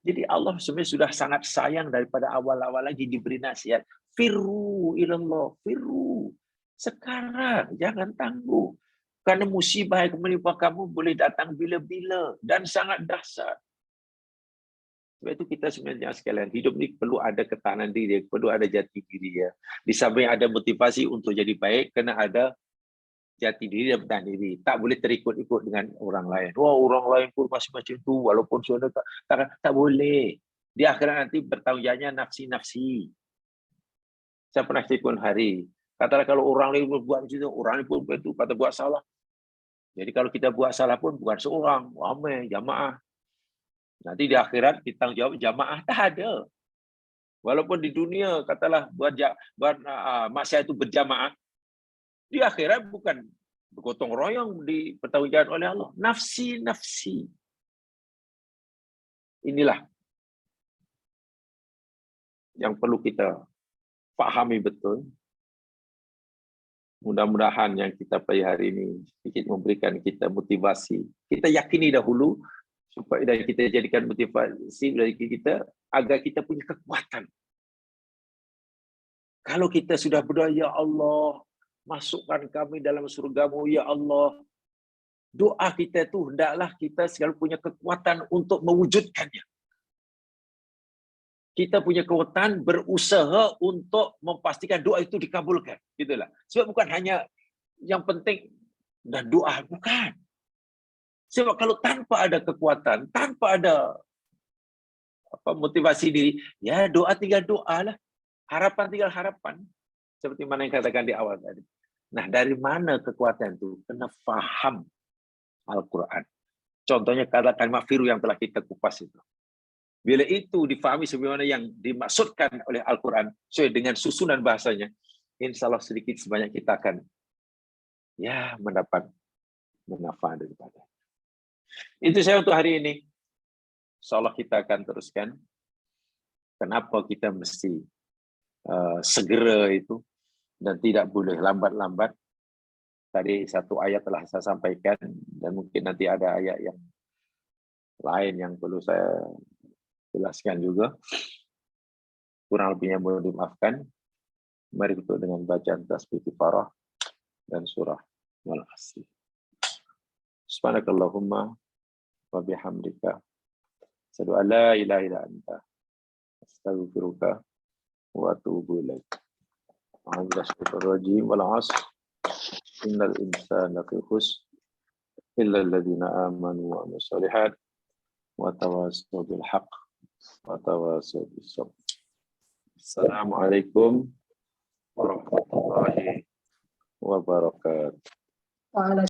Jadi Allah sebenarnya sudah sangat sayang daripada awal-awal lagi diberi nasihat. Firru ilallah, firru. Sekarang, jangan tangguh. Karena musibah yang menimpa kamu boleh datang bila-bila. Dan sangat dahsyat. Sebab itu kita sebenarnya sekalian, hidup ni perlu ada ketahanan diri, perlu ada jati diri. Ya. Di samping ada motivasi untuk jadi baik, kena ada jati diri dan bertahan diri. Tak boleh terikut-ikut dengan orang lain. Wah, orang lain pun masih macam tu, walaupun sudah tak boleh. Di akhirat nanti bertanggungjawabnya nafsi-nafsi. Saya pernah telefon hari. Katalah kalau orang lain buat macam tu, orang lain pun itu kata buat salah. Jadi kalau kita buat salah pun bukan seorang, ramai, jamaah. Nanti di akhirat kita jawab jamaah tak ada. Walaupun di dunia katalah buat maksiat itu berjamaah, di akhirat bukan bergotong royong dipertanggungjawabkan oleh Allah. Nafsi. Inilah yang perlu kita pahami betul. Mudah-mudahan yang kita pelajari hari ini sedikit memberikan kita motivasi. Kita yakini dahulu supaya kita jadikan motivasi dari kita agar kita punya kekuatan. Kalau kita sudah berdoa, ya Allah, masukkan kami dalam surgamu, ya Allah. Doa kita itu hendaklah kita selalu punya kekuatan untuk mewujudkannya. Kita punya kekuatan berusaha untuk memastikan doa itu dikabulkan. Gitulah. Sebab bukan hanya yang penting dan doa, bukan. Sebab kalau tanpa ada kekuatan, tanpa ada motivasi diri, ya doa tinggal doa lah. Harapan tinggal harapan. Seperti mana yang katakan di awal tadi. Nah, dari mana kekuatan itu? Kena faham Al-Quran. Contohnya kalimat firu yang telah kita kupas itu. Bila itu difahami sebagaimana yang dimaksudkan oleh Al-Quran, sesuai dengan susunan bahasanya, insya Allah sedikit sebanyak kita akan mendapat manfaat daripada. Itu saya untuk hari ini. Insya Allah kita akan teruskan. Kenapa kita mesti segera itu dan tidak boleh lambat-lambat. Tadi satu ayat telah saya sampaikan dan mungkin nanti ada ayat yang lain yang perlu saya jelaskan juga. Kurang lebihnya mohon dimaafkan. Mari kita dengan bacaan tasbih kifarah dan surah Al-Asr. Subhanakallahumma wa bihamdika asyhadu an la ilaha illa anta astaghfiruka wa atubu ilaik. Alhamdulillahirrahmanirrahim wal 'ashr innal insana lafi khusr illa alladziina aamanu wa 'amilus shalihaat wa tawassaw bil haqq wa tawassaw bis sabr. Assalamualaikum warahmatullahi wabarakatuh.